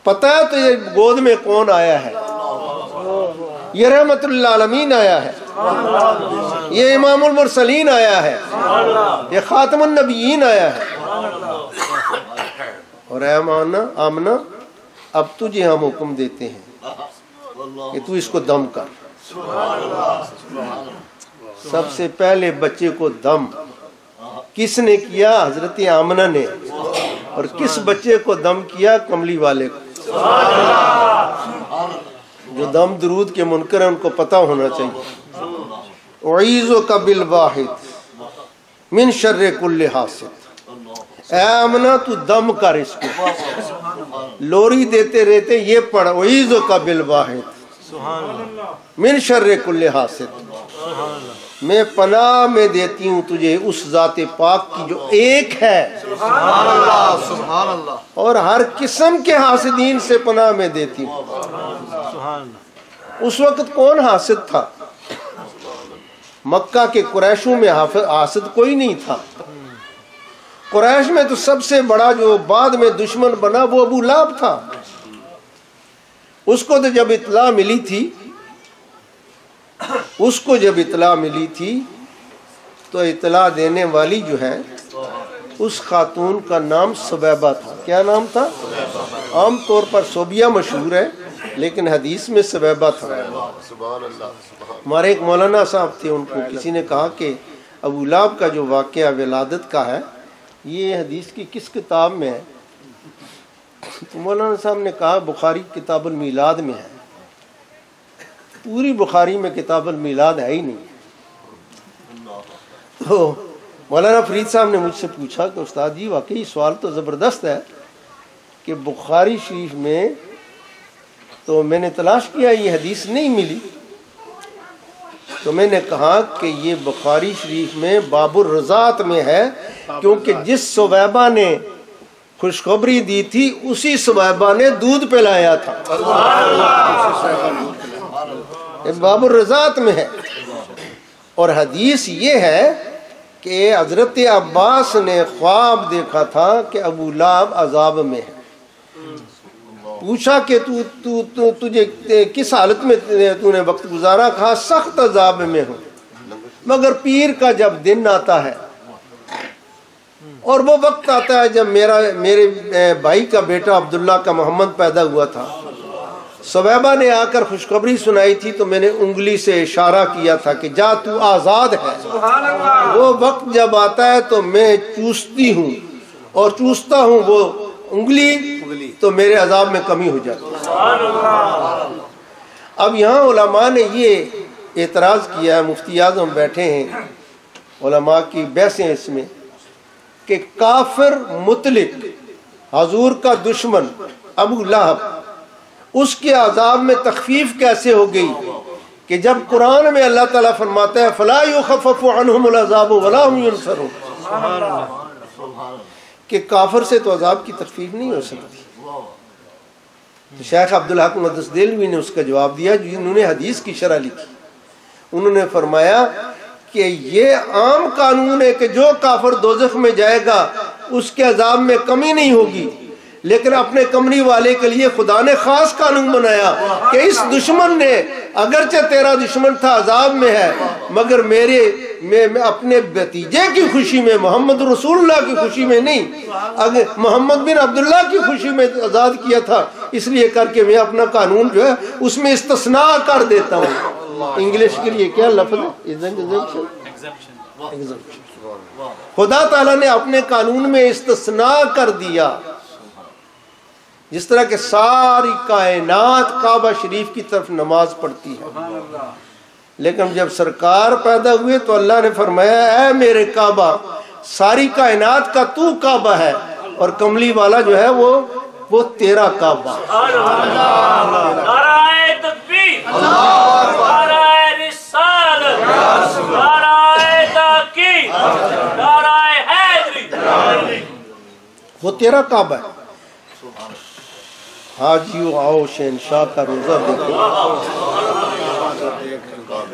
پتہ ہے تو یہ گود میں کون آیا ہے؟ یہ رحمت للعالمین آیا ہے, یہ امام المرسلین آیا ہے, یہ خاتم النبیین آیا ہے. اور اے آمنہ, اب تجھے ہم حکم دیتے ہیں کہ تو اس کو دم کر. سب سے پہلے بچے کو دم کس نے کیا؟ حضرت آمنہ نے. اور کس بچے کو دم کیا؟ کملی والے کو. جو دم درود کے منکر ہیں ان کو پتہ ہونا چاہیے. اعیذک بالواحد من شر کل حاسد. اے آمنہ تو دم کر اس کو, لوری دیتے رہتے یہ پڑھ اعیذک بالواحد من شر کل حاسد. میں پناہ میں دیتی ہوں تجھے اس ذات پاک کی جو ایک ہے, سبحان اللہ, اور ہر قسم کے حاسدین سے پناہ میں دیتی ہوں. اس وقت کون حاسد تھا؟ مکہ کے قریشوں میں حاسد کوئی نہیں تھا. قریش میں تو سب سے بڑا جو بعد میں دشمن بنا وہ ابو لہب تھا. اس کو تو جب اطلاع ملی تھی تو اطلاع دینے والی جو ہے اس خاتون کا نام سبیبہ تھا. کیا نام تھا؟ عام طور پر صوبیہ مشہور ہے لیکن حدیث میں سبیبہ تھا. ہمارے ایک مولانا صاحب تھے، ان کو کسی نے کہا کہ ابو لہب کا جو واقعہ ولادت کا ہے یہ حدیث کی کس کتاب میں ہے؟ تو مولانا صاحب نے کہا بخاری کتاب المیلاد میں ہے. پوری بخاری میں کتاب المیلاد ہے ہی نہیں. تو مولانا فرید صاحب نے مجھ سے پوچھا کہ استاد جی واقعی سوال تو زبردست ہے کہ بخاری شریف میں تو میں نے تلاش کیا یہ حدیث نہیں ملی. تو میں نے کہا کہ یہ بخاری شریف میں باب الرضاعت میں ہے، کیونکہ جس سویبہ نے خوشخبری دی تھی اسی سویبہ نے دودھ پلایا تھا. باب الرضاعت میں ہے. اور حدیث یہ ہے کہ حضرت عباس نے خواب دیکھا تھا کہ ابو لہب عذاب میں ہے. پوچھا کہ تجھے کس حالت میں تو نے وقت گزارا؟ کہا سخت عذاب میں ہوں، مگر پیر کا جب دن آتا ہے اور وہ وقت آتا ہے جب میرے بھائی کا بیٹا عبداللہ کا محمد پیدا ہوا تھا، سویبہ نے آ کر خوشخبری سنائی تھی تو میں نے انگلی سے اشارہ کیا تھا کہ جا تو آزاد ہے. وہ وقت جب آتا ہے تو میں چوستی ہوں اور چوستا ہوں وہ انگلی تو میرے عذاب میں کمی ہو جاتی ہے. اب یہاں علماء نے یہ اعتراض کیا ہے، مفتی اعظم بیٹھے ہیں، علماء کی بحثیں اس میں، کہ کافر مطلق حضور کا دشمن ابو لہب اس کے عذاب میں تخفیف کیسے ہو گئی کہ جب قرآن میں اللہ تعالیٰ فرماتا ہے فَلَا يُخَفَّفُ عَنْهُمُ الْعَذَابُ وَلَا هُمْ يُنصَرُونَ کہ کافر سے تو عذاب کی تخفیف نہیں ہو سکتی. تو شیخ عبدالحق مقدس دہلوی نے اس کا جواب دیا جنہوں نے حدیث کی شرح لکھی. انہوں نے فرمایا کہ یہ عام قانون ہے کہ جو کافر دوزخ میں جائے گا اس کے عذاب میں کمی نہیں ہوگی، لیکن اپنے کمری والے کے لیے خدا نے خاص قانون بنایا کہ اس دشمن نے اگرچہ تیرا دشمن تھا عذاب میں ہے، مگر میں اپنے بھتیجے کی خوشی میں، محمد رسول اللہ کی خوشی میں نہیں، اگر محمد بن عبداللہ کی خوشی میں آزاد کیا تھا، اس لیے کر کے میں اپنا قانون جو ہے اس میں استثناء کر دیتا ہوں. انگلش کے لیے کیا لفظ ہے؟ خدا تعالیٰ نے اپنے قانون میں استثناء کر دیا. جس طرح کہ ساری کائنات کعبہ شریف کی طرف نماز پڑھتی ہے، لیکن جب سرکار پیدا ہوئے تو اللہ نے فرمایا اے میرے کعبہ ساری کائنات کا تو کعبہ ہے اور کملی والا جو ہے وہ تیرا کعبہ. نعرہ تکبیر، نعرہ رسالت، نعرہ تحقیق، نعرہ حیدری، وہ تیرا کعبہ ہے. حاجیو آؤ شہنشاہ کا روزہ دیکھو.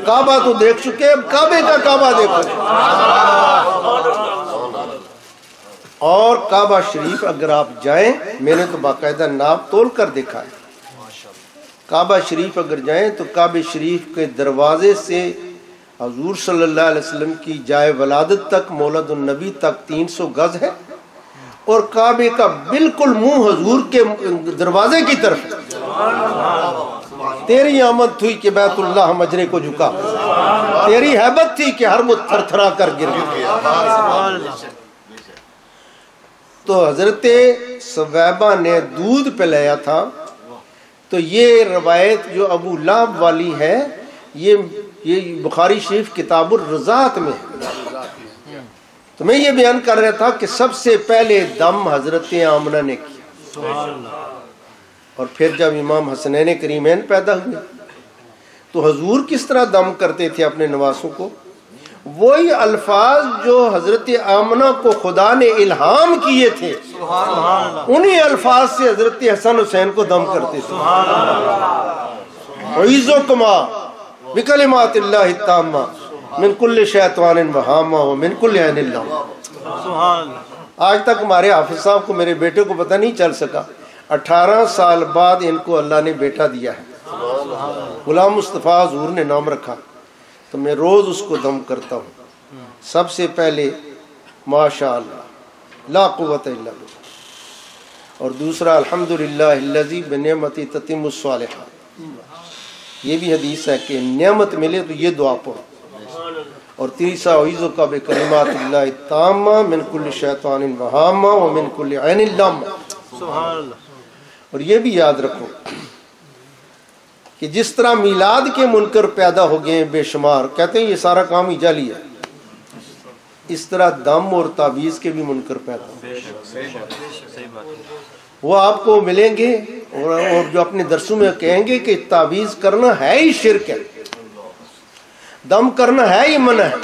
کعبہ تو دیکھ چکے، اب کعبے کا کعبہ دیکھو. اور کعبہ شریف اگر آپ جائیں، میں نے تو باقاعدہ ناپ تول کر دیکھا ہے، کعبہ شریف اگر جائیں تو کعبہ شریف کے دروازے سے حضور صلی اللہ علیہ وسلم کی جائے ولادت تک، مولد النبی تک 300 گز ہے، اور کعبے کا بالکل منہ حضور کے دروازے کی طرف. تیری آمد تھی کہ بیت اللہ مجرے کو جھکا، تیری ہیبت تھی کہ ہر مت تھر تھرا کر گر گیا. تو حضرت سویبہ نے دودھ پلایا تھا. تو یہ روایت جو ابو لہب والی ہے یہ بخاری شریف کتاب الرضاعت میں ہے. تو میں یہ بیان کر رہا تھا کہ سب سے پہلے دم حضرت آمنہ نے کیا، اور پھر جب امام حسنین کریمین پیدا ہوئے تو حضور کس طرح دم کرتے تھے اپنے نواسوں کو، وہی الفاظ جو حضرت آمنہ کو خدا نے الہام کیے تھے انہی الفاظ سے حضرت حسن حسین کو دم کرتے تھے. اعیذکما بکلمات اللہ التامہ من کل شیطان وہامہ ومن کل عین اللہ. آج تک ہمارے حافظ صاحب کو، میرے بیٹے کو پتہ نہیں چل سکا، 18 سال بعد ان کو اللہ نے بیٹا دیا ہے. غلام مصطفیٰ حضور نے نام رکھا. تو میں روز اس کو دم کرتا ہوں. سب سے پہلے ماشاء اللہ لا قوت الا باللہ. اور دوسرا الحمدللہ الذی بنعمتہ تتم الصالحات. یہ بھی حدیث ہے کہ نعمت ملے تو یہ دعا پڑھو. اور تیسرا اعوذ بکلمات اللہ التامہ من کل شیطان وہامہ ومن کل عین لامہ. سبحان اللہ. اور یہ بھی یاد رکھو کہ جس طرح میلاد کے منکر پیدا ہو گئے ہیں بے شمار، کہتے ہیں یہ سارا کام ہی جعلی ہے، اس طرح دم اور تعویذ کے بھی منکر پیدا ہو گئے. وہ آپ کو ملیں گے اور جو اپنے درسوں میں کہیں گے کہ تعویذ کرنا ہے ہی شرک ہے، دم کرنا ہے ہی منع ہے.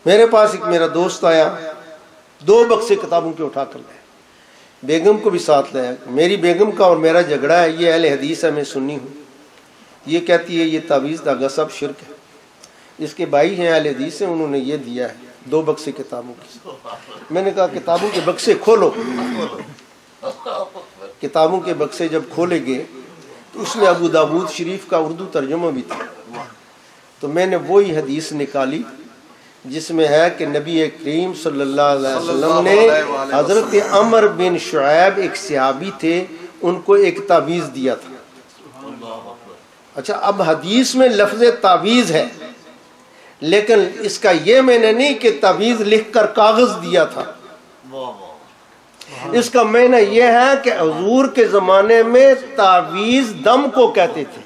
میرے پاس ایک میرا دوست آیا، 2 بکسے کتابوں کے اٹھا کر لائے، بیگم کو بھی ساتھ لایا. میری بیگم کا اور میرا جھگڑا ہے، یہ اہل حدیث ہے، میں سنی ہوں. یہ کہتی ہے یہ تعویذ دھاگا سب شرک ہے. اس کے بھائی ہیں اہل حدیث ہیں، انہوں نے یہ دیا ہے 2 بکسے کتابوں کی. میں نے کہا کتابوں کے بکسے کھولو. کتابوں کے بکسے جب کھولے گئے تو اس میں ابو داود شریف کا اردو ترجمہ بھی تھا. تو میں نے وہی حدیث نکالی جس میں ہے کہ نبی کریم صلی اللہ علیہ وسلم نے حضرت عمر بن شعیب ایک صحابی تھے، ان کو ایک تعویذ دیا تھا. اچھا، اب حدیث میں لفظ تعویذ ہے، لیکن اس کا یہ معنی نہیں کہ تعویذ لکھ کر کاغذ دیا تھا. اس کا معنی یہ ہے کہ حضور کے زمانے میں تعویذ دم کو کہتے تھے،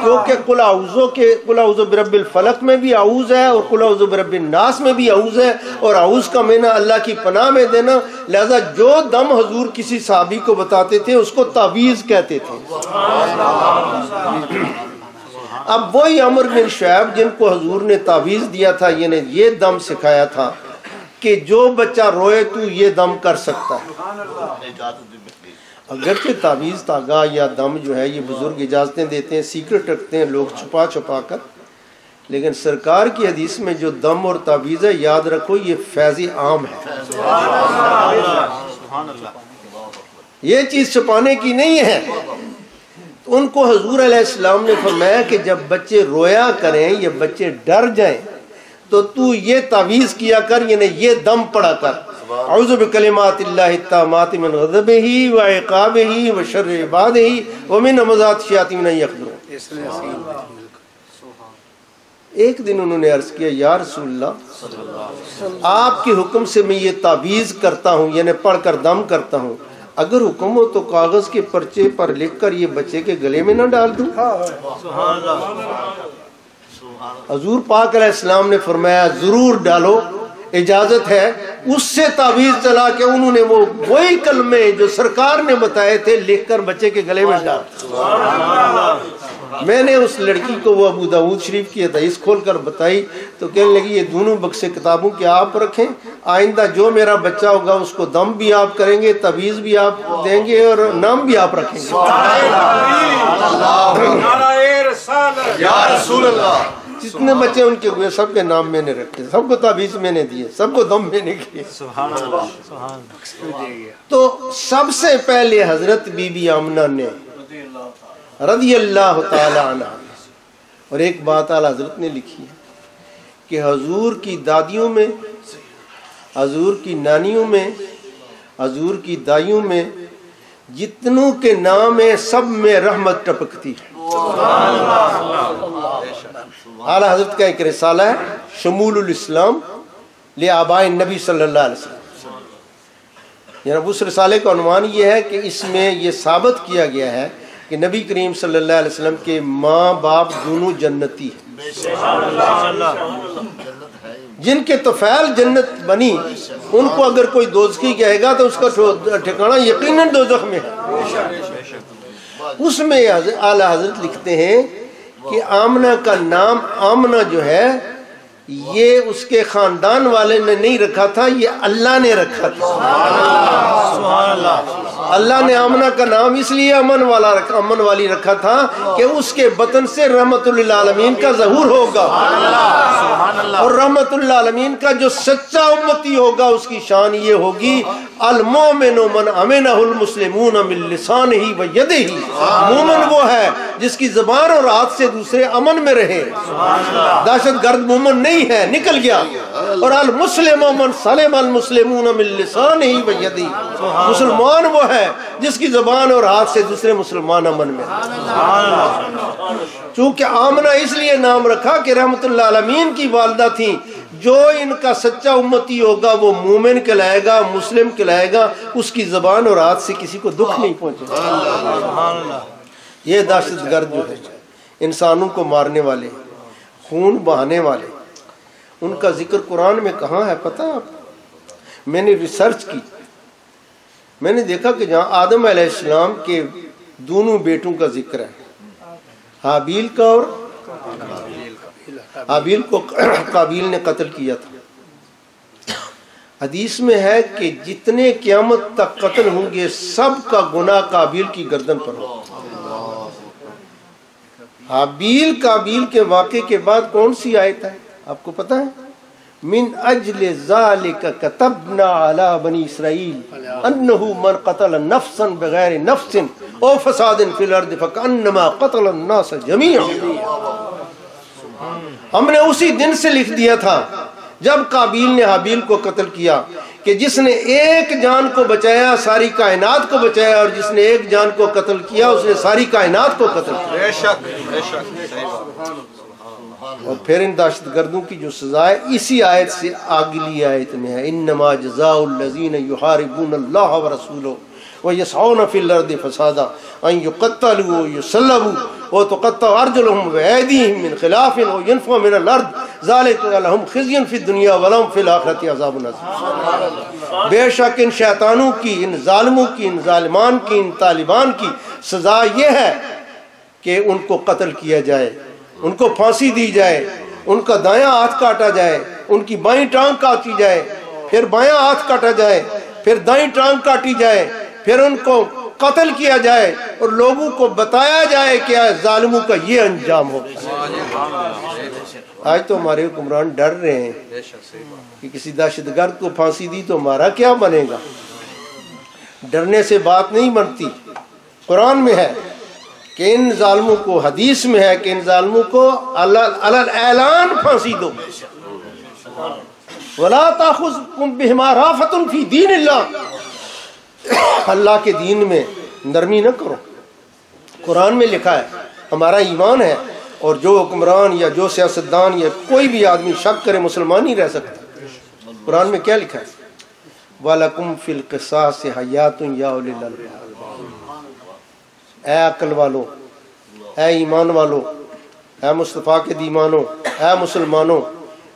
کیونکہ قل اعوذ برب الفلق میں بھی اعوذ ہے اور قل اعوذ برب الناس میں بھی اعوذ ہے، اور اعوذ کا معنی اللہ کی پناہ میں دینا. لہذا جو دم حضور کسی صحابی کو بتاتے تھے اس کو تعویذ کہتے تھے. اب وہی عمر بن شعیب جن کو حضور نے تعویذ دیا تھا، یہ دم سکھایا تھا کہ جو بچہ روئے تو یہ دم کر سکتا ہے. اگرچہ تعویذ تاگا یا دم جو ہے یہ بزرگ اجازتیں دیتے ہیں، سیکرٹ رکھتے ہیں لوگ چھپا چھپا کر، لیکن سرکار کی حدیث میں جو دم اور تعویذ ہے، یاد رکھو یہ فیض عام ہے. یہ چیز چھپانے کی نہیں ہے. تو ان کو حضور علیہ السلام نے فرمایا کہ جب بچے رویا کریں یا بچے ڈر جائیں تو یہ تعویذ کیا کر، یعنی یہ دم پڑا کر، اعوذ بکلمات اللہ التامات من غضبہ وعقابہ وشر عبادہ ومن همزات الشیاطین ان یحضرون. ایک دن انہوں نے عرض کیا یا رسول اللہ، آپ کے حکم سے میں یہ تعویذ کرتا ہوں، یعنی پڑھ کر دم کرتا ہوں، اگر حکم ہو تو کاغذ کے پرچے پر لکھ کر یہ بچے کے گلے میں نہ ڈال دوں؟ حضور پاک علیہ السلام نے فرمایا ضرور ڈالو، اجازت ہے. اس سے تعویذ چلا کے انہوں نے وہی کلمے جو سرکار نے بتائے تھے لکھ کر بچے کے گلے میں ڈال. میں نے اس لڑکی کو وہ ابو داود شریف کی حدیث کھول کر بتائی تو کہنے لگی یہ دونوں بکسے کتابوں کے آپ رکھیں، آئندہ جو میرا بچہ ہوگا اس کو دم بھی آپ کریں گے، تعویذ بھی آپ دیں گے اور نام بھی آپ رکھیں گے. یا رسول اللہ. جتنے بچے ان کے ہوئے سب کے نام میں نے رکھے، سب کو تعویذ میں نے دیے، سب کو دم میں نے کیے. تو سب سے پہلے حضرت بی بی آمنہ نے رضی اللہ تعالی عنہ، اور ایک بات اعلیٰ حضرت نے لکھی ہے کہ حضور کی دادیوں میں، حضور کی نانیوں میں، حضور کی دائیوں میں جتنوں کے نام ہیں سب میں رحمت ٹپکتی ہے. اعلیٰ حضرت کا ایک رسالہ ہے شمول الاسلام لآباء النبی صلی اللہ علیہ وسلم. یعنی اس رسالے کا عنوان یہ ہے کہ اس میں یہ ثابت کیا گیا ہے کہ نبی کریم صلی اللہ علیہ وسلم کے ماں باپ دونوں جنتی ہیں. جن کے طفیل جنت بنی ان کو اگر کوئی دوزخی کہے گا تو اس کا ٹھکانہ یقیناً دوزخ میں ہے. اس میں اعلیٰ حضرت لکھتے ہیں کہ آمنہ کا نام آمنہ جو ہے یہ اس کے خاندان والے نے نہیں رکھا تھا، یہ اللہ نے رکھا تھا. اللہ نے آمنہ کا نام اس لیے امن والی رکھا تھا کہ اس کے بطن سے رحمت للعالمین کا ظہور ہوگا، اور رحمت للعالمین کا جو سچا امتی ہوگا اس کی شان یہ ہوگی المومن من امنہ المسلمون من لسانہ و یدہ. مومن وہ ہے جس کی زبان اور ہاتھ سے دوسرے امن میں رہے. دہشت گرد مومن نہیں ہے، نکل گیا. اور المسلم من سلم المسلمون من لسانہ و یدہ، مسلمان وہ ہے جس کی زبان اور ہاتھ سے دوسرے مسلمان امن میں۔ چونکہ آمنہ اس لیے نام رکھا کہ رحمت اللہ عالمین کی والدہ تھیں، جو ان کا سچا امتی ہوگا وہ مومن کہلائے گا، مسلم کہلائے گا، اس کی زبان اور ہاتھ سے کسی کو دکھ نہیں پہنچے گا۔ یہ دہشت گرد جو ہے، انسانوں کو مارنے والے، خون بہانے والے، ان کا ذکر قرآن میں کہاں ہے پتہ ہے آپ؟ میں نے ریسرچ کی، میں نے دیکھا کہ جہاں آدم علیہ السلام کے دونوں بیٹوں کا ذکر ہے، حابیل کا اور حابیل کو قابیل نے قتل کیا تھا، حدیث میں ہے کہ جتنے قیامت تک قتل ہوں گے سب کا گناہ قابیل کی گردن پر ہو۔ حابیل قابیل کے واقعے کے بعد کون سی آیت ہے آپ کو پتہ ہے؟ من اجل ذالک کتبنا علی بنی اسرائیل انہ من قتل نفسا بغیر نفس او فساد فی الارض فکأنما قتل الناس جميعا۔ ہم نے اسی دن سے لکھ دیا تھا جب قابیل نے حابیل کو قتل کیا کہ جس نے ایک جان کو بچایا ساری کائنات کو بچایا، اور جس نے ایک جان کو قتل کیا اس نے ساری کائنات کو قتل کیا۔ بے شک بے شک۔ اور پھر ان دہشت گردوں کی جو سزا ہے اسی آیت سے اگلی آیت میں ہے، انما جزاء الذین یحاربون اللہ ورسولہ ویسعون فی الارض فسادا ان یقتلوا ویصلبوا وتقطع ارجلهم وایدیہم من خلاف وینفوا من الارض ذلک لهم خزی فی الدنیا ولہم فی الآخرۃ عذاب عظیم۔ بے شک ان شیطانوں کی، ان ظالموں کی، ان ظالمان کی، ان طالبان کی سزا یہ ہے کہ ان کو قتل کیا جائے، ان کو پھانسی دی جائے، ان کا دایاں ہاتھ کاٹا جائے، ان کی بائیں ٹانگ کاٹی جائے، پھر بایاں ہاتھ کاٹا جائے، پھر دائیں ٹانگ کاٹی جائے، پھر ان کو قتل کیا جائے اور لوگوں کو بتایا جائے کہ ظالموں کا یہ انجام ہوگا۔ آج تو ہمارے حکمران ڈر رہے ہیں کہ کسی دہشت گرد کو پھانسی دی تو ہمارا کیا بنے گا۔ ڈرنے سے بات نہیں بنتی، قرآن میں ہے کہ ان ظالموں کو، حدیث میں ہے کہ ان ظالموں کو علی اعلان پھانسی دو۔ وَلَا تَأْخُذْكُمْ بِهِمَا رَأْفَةٌ فِي دِينِ اللَّهِ، اللہ کے دین میں نرمی نہ کرو۔ قرآن میں لکھا ہے، ہمارا ایمان ہے، اور جو حکمران یا جو سیاستدان یا کوئی بھی آدمی شک کرے مسلمان نہیں رہ سکتا۔ قرآن میں کیا لکھا ہے؟ وَلَكُمْ فِي الْقِصَاصِ حَيَاتٌ يَا أُولِي الْأَلْبَابِ۔ اے عقل والو، اے ایمان والو، اے مصطفیٰ کے دیوانوں، اے مسلمانوں،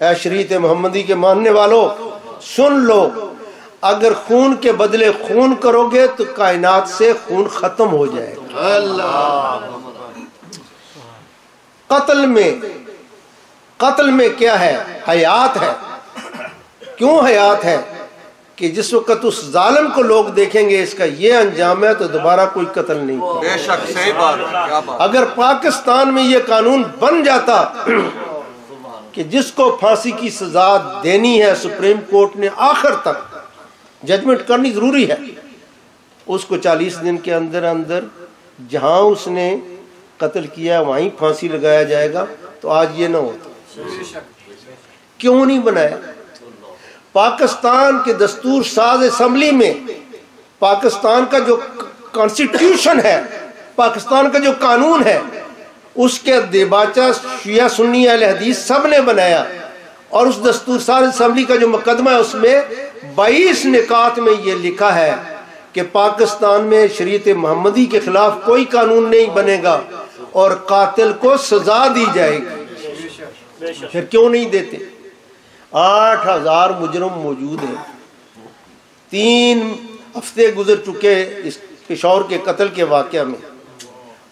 اے شریعت محمدی کے ماننے والو، سن لو، اگر خون کے بدلے خون کرو گے تو کائنات سے خون ختم ہو جائے گا۔ قتل میں کیا ہے؟ حیات ہے۔ کیوں حیات ہے؟ کہ جس وقت اس ظالم کو لوگ دیکھیں گے اس کا یہ انجام ہے تو دوبارہ کوئی قتل نہیں کرے۔ بے شک صحیح بات، کیا بات۔ اگر پاکستان میں یہ قانون بن جاتا کہ جس کو پھانسی کی سزا دینی ہے، سپریم کورٹ نے آخر تک ججمنٹ کرنی ضروری ہے، اس کو 40 دن کے اندر اندر جہاں اس نے قتل کیا وہیں پھانسی لگایا جائے گا، تو آج یہ نہ ہوتا۔ کیوں نہیں بنایا؟ پاکستان کے دستور ساز اسمبلی میں پاکستان کا جو کانسٹیٹیوشن ہے، پاکستان کا جو قانون ہے، اس کے دیباچہ شیعہ سنی اہل حدیث سب نے بنایا، اور اس دستور ساز اسمبلی کا جو مقدمہ ہے اس میں 22 نکات میں یہ لکھا ہے کہ پاکستان میں شریعت محمدی کے خلاف کوئی قانون نہیں بنے گا اور قاتل کو سزا دی جائے گی۔ پھر کیوں نہیں دیتے؟ 8000 مجرم موجود ہیں، 3 ہفتے گزر چکے اس پشاور کے قتل کے واقعہ میں۔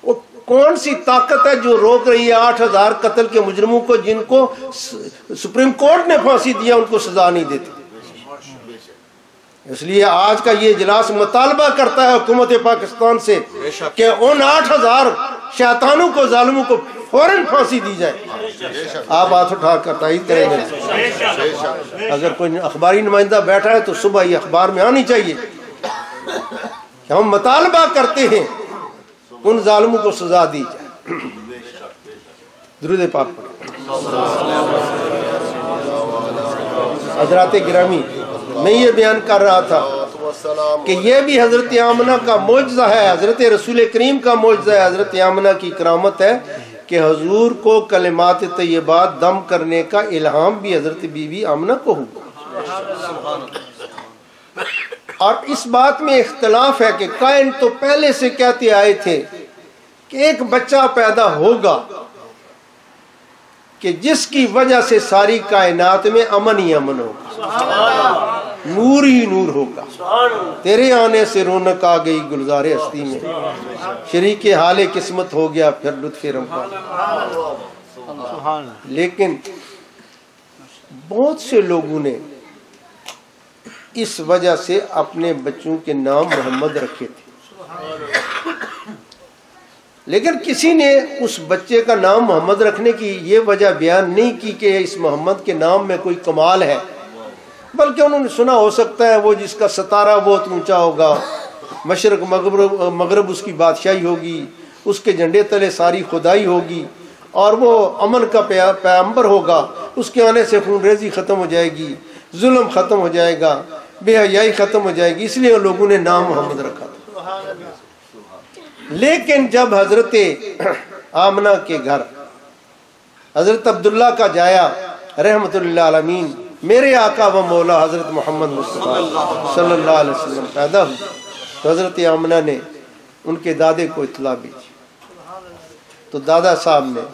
وہ کون سی طاقت ہے جو روک رہی ہے 8000 قتل کے مجرموں کو جن کو سپریم کورٹ نے پھانسی دیا ان کو سزا نہیں دیتی؟ اس لیے آج کا یہ اجلاس مطالبہ کرتا ہے حکومت پاکستان سے کہ ان 8000 شیطانوں کو، ظالموں کو فوراً پھانسی دی جائے۔ آپ ہاتھ اٹھا کر تائید کریں گے؟ اگر کوئی اخباری نمائندہ بیٹھا ہے تو صبح یہ اخبار میں آنی چاہیے کہ ہم مطالبہ کرتے ہیں ان ظالموں کو سزا دی جائے۔ درود پاک پڑھیں۔ حضرات گرامی، میں یہ بیان کر رہا تھا کہ یہ بھی حضرت آمنہ کا معجزہ ہے، حضرت رسول کریم کا معجزہ ہے، حضرت آمنہ کی کرامت ہے کہ حضور کو کلمات طیبات دم کرنے کا الہام بھی حضرت بی بی آمنہ کو ہوا۔ اور اس بات میں اختلاف ہے کہ کائن تو پہلے سے کہتے آئے تھے کہ ایک بچہ پیدا ہوگا کہ جس کی وجہ سے ساری کائنات میں امن ہی امن ہوگا، نور ہی نور ہوگا، تیرے آنے سے رونق آ گئی گلزار ہستی میں، شریک حال قسمت ہو گیا پھر لطف رمضان۔ لیکن بہت سے لوگوں نے اس وجہ سے اپنے بچوں کے نام محمد رکھے تھے، لیکن کسی نے اس بچے کا نام محمد رکھنے کی یہ وجہ بیان نہیں کی کہ اس محمد کے نام میں کوئی کمال ہے، بلکہ انہوں نے سنا ہو سکتا ہے وہ جس کا ستارہ بہت اونچا ہوگا، مشرق مغرب اس کی بادشاہی ہوگی، اس کے جھنڈے تلے ساری خدائی ہوگی، اور وہ امن کا پیغمبر ہوگا، اس کے آنے سے خون ریزی ختم ہو جائے گی، ظلم ختم ہو جائے گا، بے حیائی ختم ہو جائے گی، اس لیے لوگوں نے نام محمد رکھا تھا۔ لیکن جب حضرت آمنہ کے گھر حضرت عبداللہ کا جایا رحمت اللہ عالمین، میرے آقا و مولا حضرت محمد مصطفیٰ صلی اللہ علیہ وسلم پیدا ہوئے، تو حضرت آمنہ نے ان کے دادے کو اطلاع بھیجی، تو دادا صاحب نے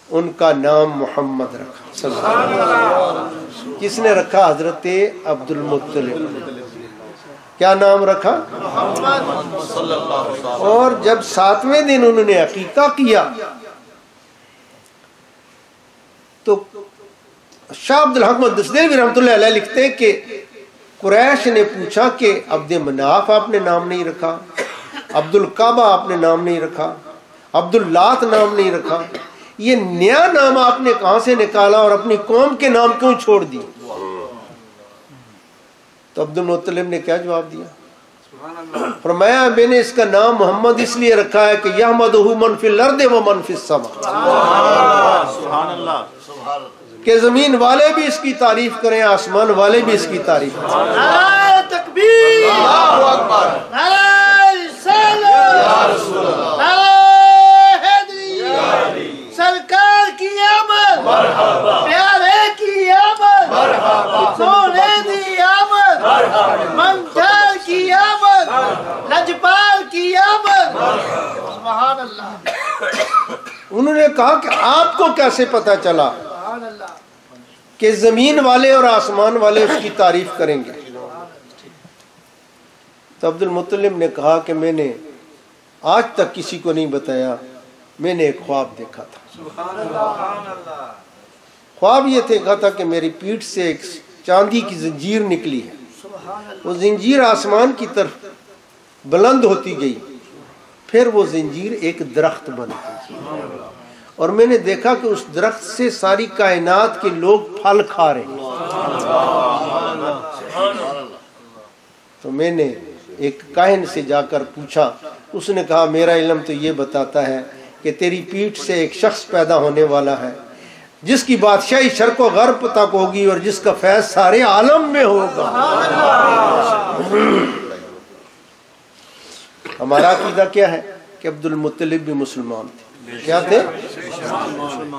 ان کا نام محمد رکھا صلی اللہ علیہ وسلم۔ کس نے رکھا؟ حضرت عبد المطلب۔ کیا نام رکھا؟ اور جب 7ویں دن انہوں نے عقیقہ کیا تو شاہ عبد الحق دستگیر رحمۃ اللہ علیہ لکھتے ہیں کہ قریش نے پوچھا کہ عبد مناف آپ نے نام نہیں رکھا، عبد الکعبہ آپ نے نام نہیں رکھا، عبد اللات نام نہیں رکھا، یہ نیا نام آپ نے کہاں سے نکالا اور اپنی قوم کے نام کیوں چھوڑ دی؟ تو عبد المطلب نے کیا جواب دیا؟ فرمایا میں نے اس کا نام محمد اس لیے رکھا ہے کہ یحمدہ من فی الارض و من فی السماء، کہ زمین والے بھی اس کی تعریف کریں، آسمان والے بھی اس کی تعریف کریں۔ نعرہ تکبیر، اللہ اکبر، نعرہ رسالت، نعرہ حیدری، سرکار کی آمد، پیارے کی آمد، سونے دی آمد، منجر کی آمد، لجپال کی آمد، سبحان اللہ۔ انہوں نے کہا کہ آپ کو کیسے پتا چلا کہ زمین والے اور آسمان والے اس کی تعریف کریں گے؟ تو عبد المطلب نے کہا کہ میں نے آج تک کسی کو نہیں بتایا، میں نے ایک خواب دیکھا تھا۔ خواب یہ دیکھا تھا کہ میری پیٹھ سے ایک چاندی کی زنجیر نکلی ہے، وہ زنجیر آسمان کی طرف بلند ہوتی گئی، پھر وہ زنجیر ایک درخت بن گئی، اور میں نے دیکھا کہ اس درخت سے ساری کائنات کے لوگ پھل کھا رہے ہیں۔ تو میں نے ایک کاہن سے جا کر پوچھا، اس نے کہا میرا علم تو یہ بتاتا ہے کہ تیری پیٹھ سے ایک شخص پیدا ہونے والا ہے جس کی بادشاہی شرق و غرب تک ہوگی اور جس کا فیض سارے عالم میں ہوگا۔ ہمارا عقیدہ کیا ہے کہ عبد المطلب بھی مسلمان تھے، کیا تھے؟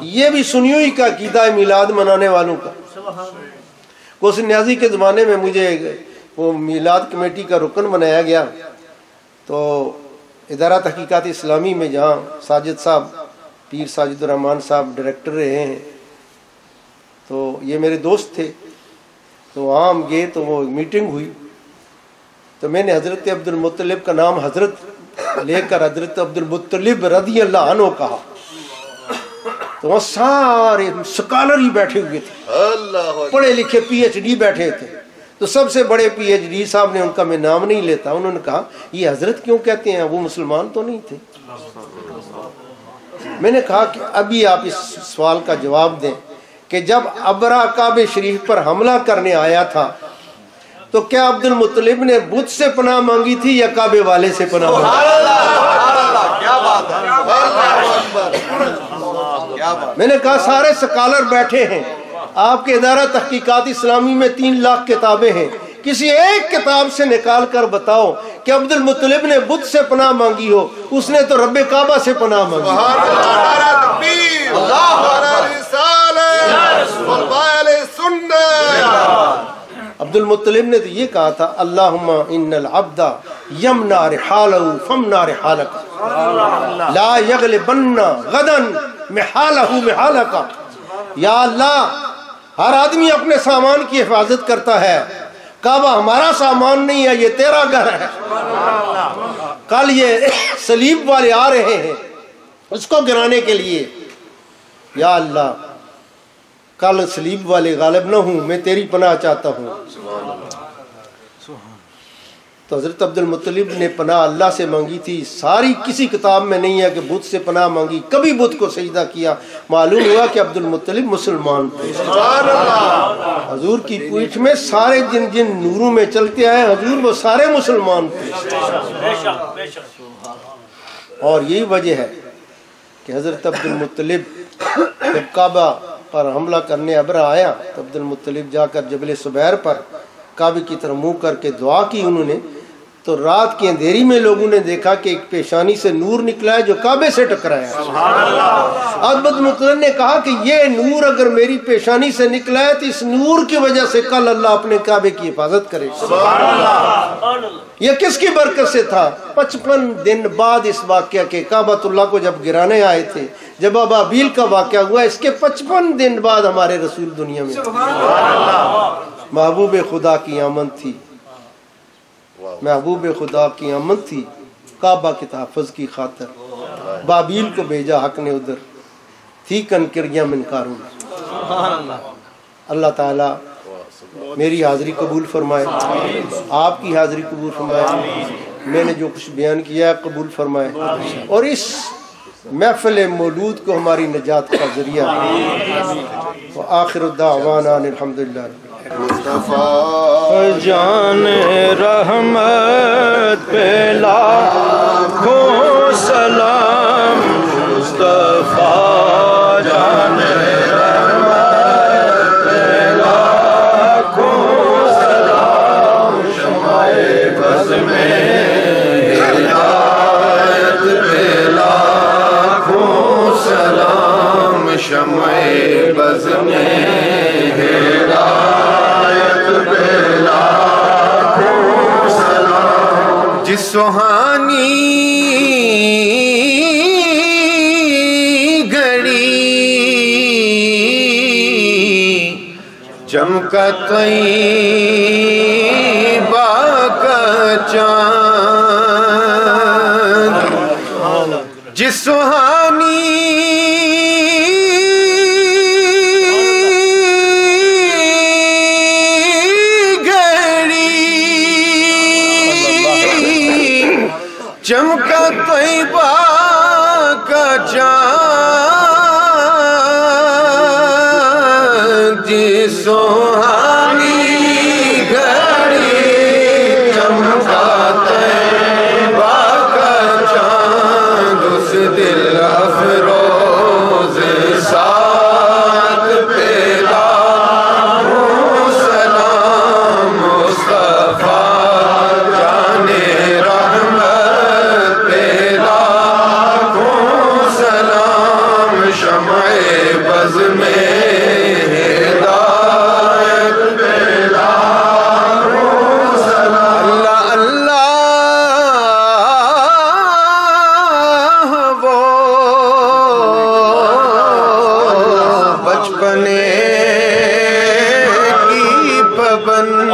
یہ بھی سنیوں ہی کا عقیدہ ہے میلاد منانے والوں کا۔ کوس نیازی کے زمانے میں مجھے وہ میلاد کمیٹی کا رکن بنایا گیا، تو ادارہ تحقیقات اسلامی میں جہاں ساجد صاحب، پیر ساجد الرحمان صاحب ڈائریکٹر رہے ہیں، تو یہ میرے دوست تھے، تو وہاں ہم گئے تو وہ میٹنگ ہوئی، تو میں نے حضرت عبد المطلب کا نام حضرت لے کر حضرت عبد المطلب رضی اللہ عنہ کہا، تو وہاں سارے سکالر ہی بیٹھے ہوئے تھے، پڑھے لکھے پی ایچ ڈی بیٹھے تھے، تو سب سے بڑے پی ایچ ڈی صاحب نے، ان کا میں نام نہیں لیتا، انہوں نے کہا یہ حضرت کیوں کہتے ہیں، وہ مسلمان تو نہیں تھے؟ میں نے کہا کہ ابھی آپ اس سوال کا جواب دیں کہ جب ابرا کعبہ شریف پر حملہ کرنے آیا تھا تو کیا عبد المطلب نے بت سے پناہ مانگی تھی یا کعبے والے سے پناہ مانگی؟ میں نے کہا سارے سکالر بیٹھے ہیں، آپ کے ادارہ تحقیقات اسلامی میں 3 لاکھ کتابیں ہیں، کسی ایک کتاب سے نکال کر بتاؤ کہ عبد المطلب نے بت سے پناہ مانگی ہو، اس نے تو رب کعبہ سے پناہ مانگی۔ عبد المطلب نے تو یہ کہا تھا اللہم ان العبد یمنا رحالہ فمنا رحالک لا یغلبن غدا محالہ محالک، یا اللہ ہر آدمی اپنے سامان کی حفاظت کرتا ہے، کعبہ ہمارا سامان نہیں ہے، یہ تیرا گھر ہے، کل یہ صلیب والے آ رہے ہیں اس کو گرانے کے لیے، یا اللہ کل صلیب والے غالب نہ ہوں، میں تیری پناہ چاہتا ہوں۔ تو حضرت عبد المطلب نے پناہ اللہ سے مانگی تھی، ساری کسی کتاب میں نہیں ہے کہ بت سے پناہ مانگی، کبھی بت کو سجدہ کیا۔ معلوم ہوا کہ عبد المطلب مسلمان تھے۔ حضور کی پیٹھ میں سارے جن جن نوروں میں چلتے آئے حضور وہ سارے مسلمان تھے، اور یہی وجہ ہے کہ حضرت عبد المطلب جب کعبہ پر حملہ کرنے ابرہ آیا تو عبد المطلب جا کر جبل سبیر پر کعبے کی طرف منہ کر کے دعا کی انہوں نے، تو رات کی اندھیری میں لوگوں نے دیکھا کہ ایک پیشانی سے نور نکلا ہے جو کعبے سے ٹکرایا۔ عبد المطلب نے کہا کہ یہ نور اگر میری پیشانی سے نکلا ہے تو اس نور کی وجہ سے کل اللہ اپنے کعبے کی حفاظت کرے۔ یہ کس کی برکت سے تھا؟ 55 دن بعد اس واقعہ کے کعبۃ اللہ کو جب گرانے آئے تھے، جب ابابیل کا واقعہ ہوا، اس کے 55 دن بعد ہمارے رسول دنیا میں۔ محبوب خدا کی آمد تھی، محبوب خدا کی آمد تھی، کعبہ کے تحفظ کی خاطر بابیل کو بھیجا حق نے ادھر، تھی کنکریاں من قارون۔ اللہ تعالیٰ میری حاضری قبول فرمائے، آپ کی حاضری قبول فرمائے، میں نے جو کچھ بیان کیا ہے قبول فرمائے، اور اس محفل مولود کو ہماری نجات کا ذریعہ۔ وآخر الدعوانا الحمدللہ۔ مصطفیٰ جان رحمت پہ لاکھوں سلام، مصطفیٰ جان رحمت پہ لاکھوں سلام، شمع بز میں ہدایت پہ لاکھوں سلام، شمع بز میں جس سہانی گھڑی چمکا طیبہ کا چاند، جس سہانی چمکا طیبہ کا چاند، جس سہانی گھڑی چمکا طیبہ کا چاند، اس دل افروز ساتھ پہ لاکھوں سلام، مصطفیٰ جان رحمت پہ لاکھوں سلام، شمع بز میں ہدایت پہ لاکھوں سلام۔ اللہ اللہ وہ بچپنے کی پابند،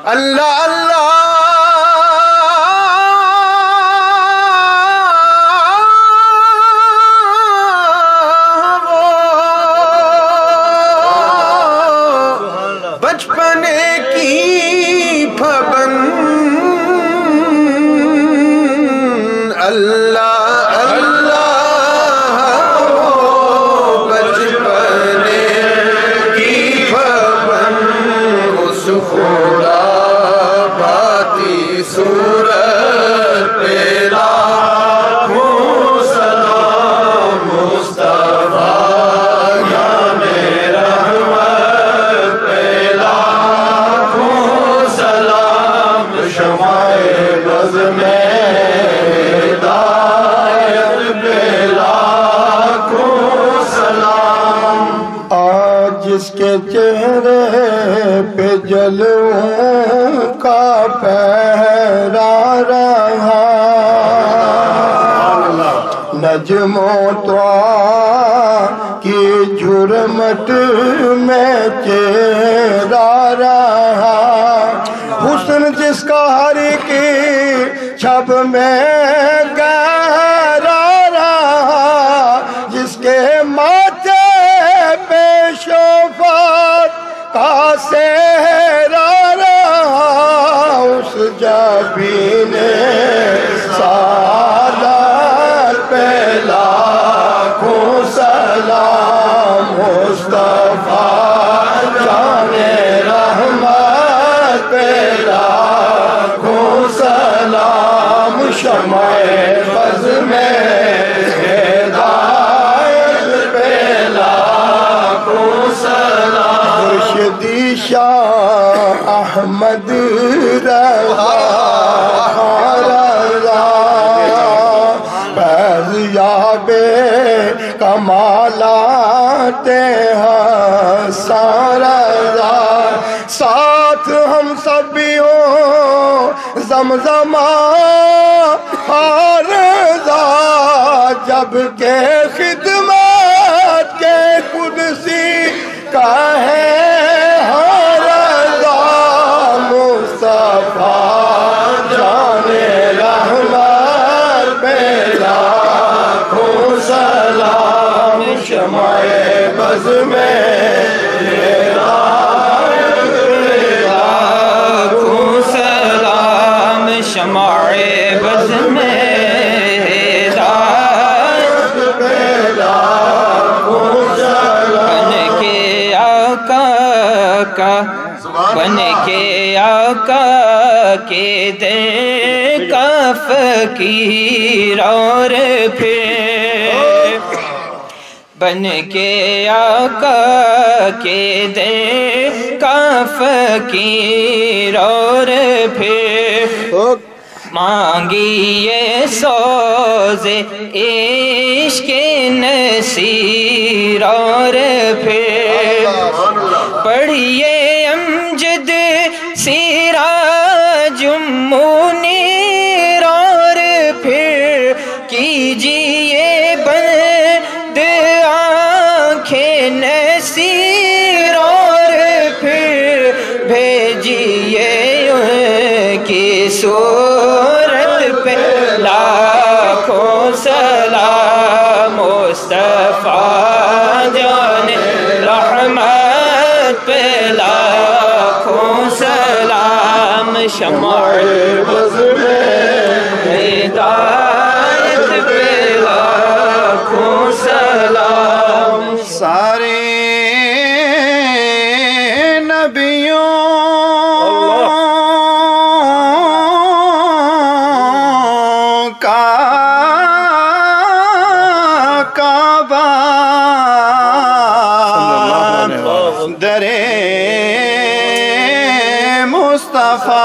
اللہ اللہ بچپنے کی پابند، اللہ اللہ بچپنے کی پابند، اس خدا باتی صورت پہ لاکھوں سلام، مصطفیٰ جس کے چہرے پہ جلووں کا پہرا رہا نجم و طوا کی جھرمٹ میں چہرہ رہا حسن جس کا ہر کی چھب میں گہرا رہا جس کے ماتھے پہ شفاعت کا سہرا رہا اس جبی نے سعادت پہ لاکھوں سلام مصطفیٰ جان رحمت پہ لاکھوں سلام شمع بز میں ہدایت پہ لاکھوں سلام مرشدی شاہ احمد رضا فیضیاب کمالات حسن رضا ساتھ ہم سبیوں زمزمہ رضا جب کہ خدمت کے قدسی کا ہے رضا مصطفیٰ جان رحمت پہ لاکھوں سلام شمع بز میں لاکھوں سلام شمع بز میں بن کے آقا کے دل کا فقیر اور پھر بن کے آقا کے دل کا فقیر اور پھر مانگیے سوز عشق نصیر اور پھر پڑھیے امجد سراج منیر اور پھر کیجیے بند آنکھیں نصیر اور پھر بھیجیے ان کی صورت پہ لاکھوں سلام مصطفیٰ جان رحمت پہ لاکھوں سلام شمع بز میں ہدایت پہ لاکھوں سلام سارے نبیوں کا کعبہ درے مصطفیٰ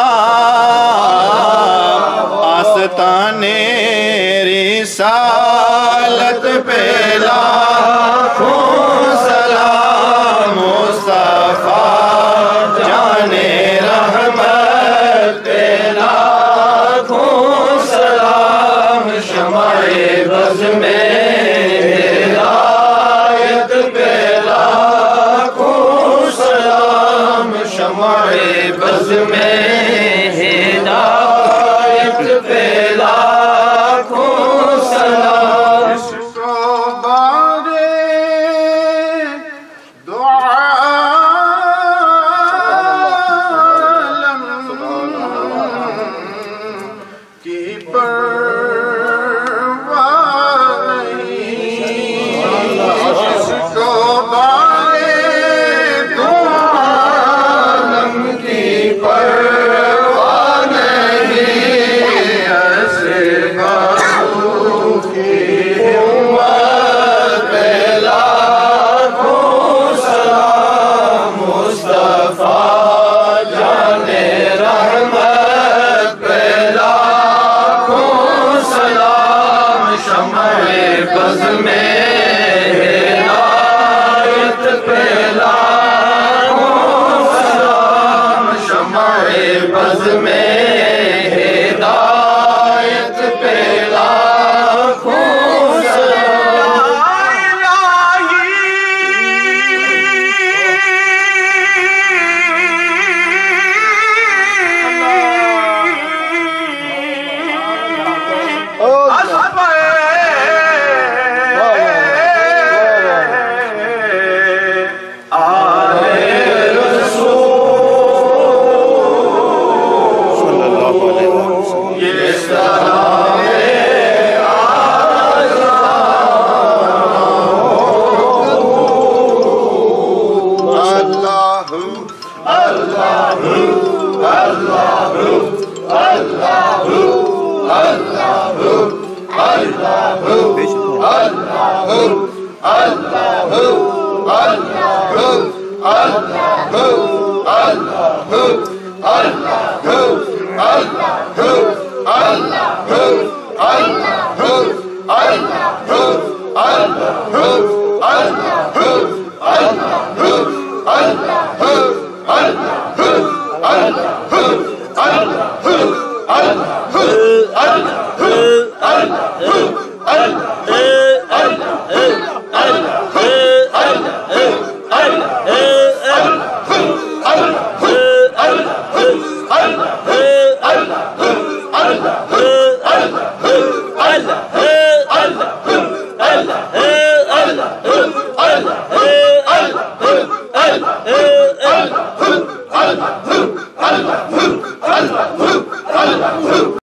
آستان رسالت پہ لاکھوں سلام مصطفیٰ جان رحمت پہ لاکھوں سلام شمع بز میں ہدایت پہ لاکھوں سلام شمع بز میں ہدایت پہ لاکھوں سلام بارے دعا کی پرواہ نہیں اس کو بارے دعا کی پرواہ نہیں ایسے بازو کی امت پہ لاکھوں سلام مصطفیٰ جان رحمت پہ لاکھوں سلام شمع بز میں ہدایت پہ لاکھوں Allah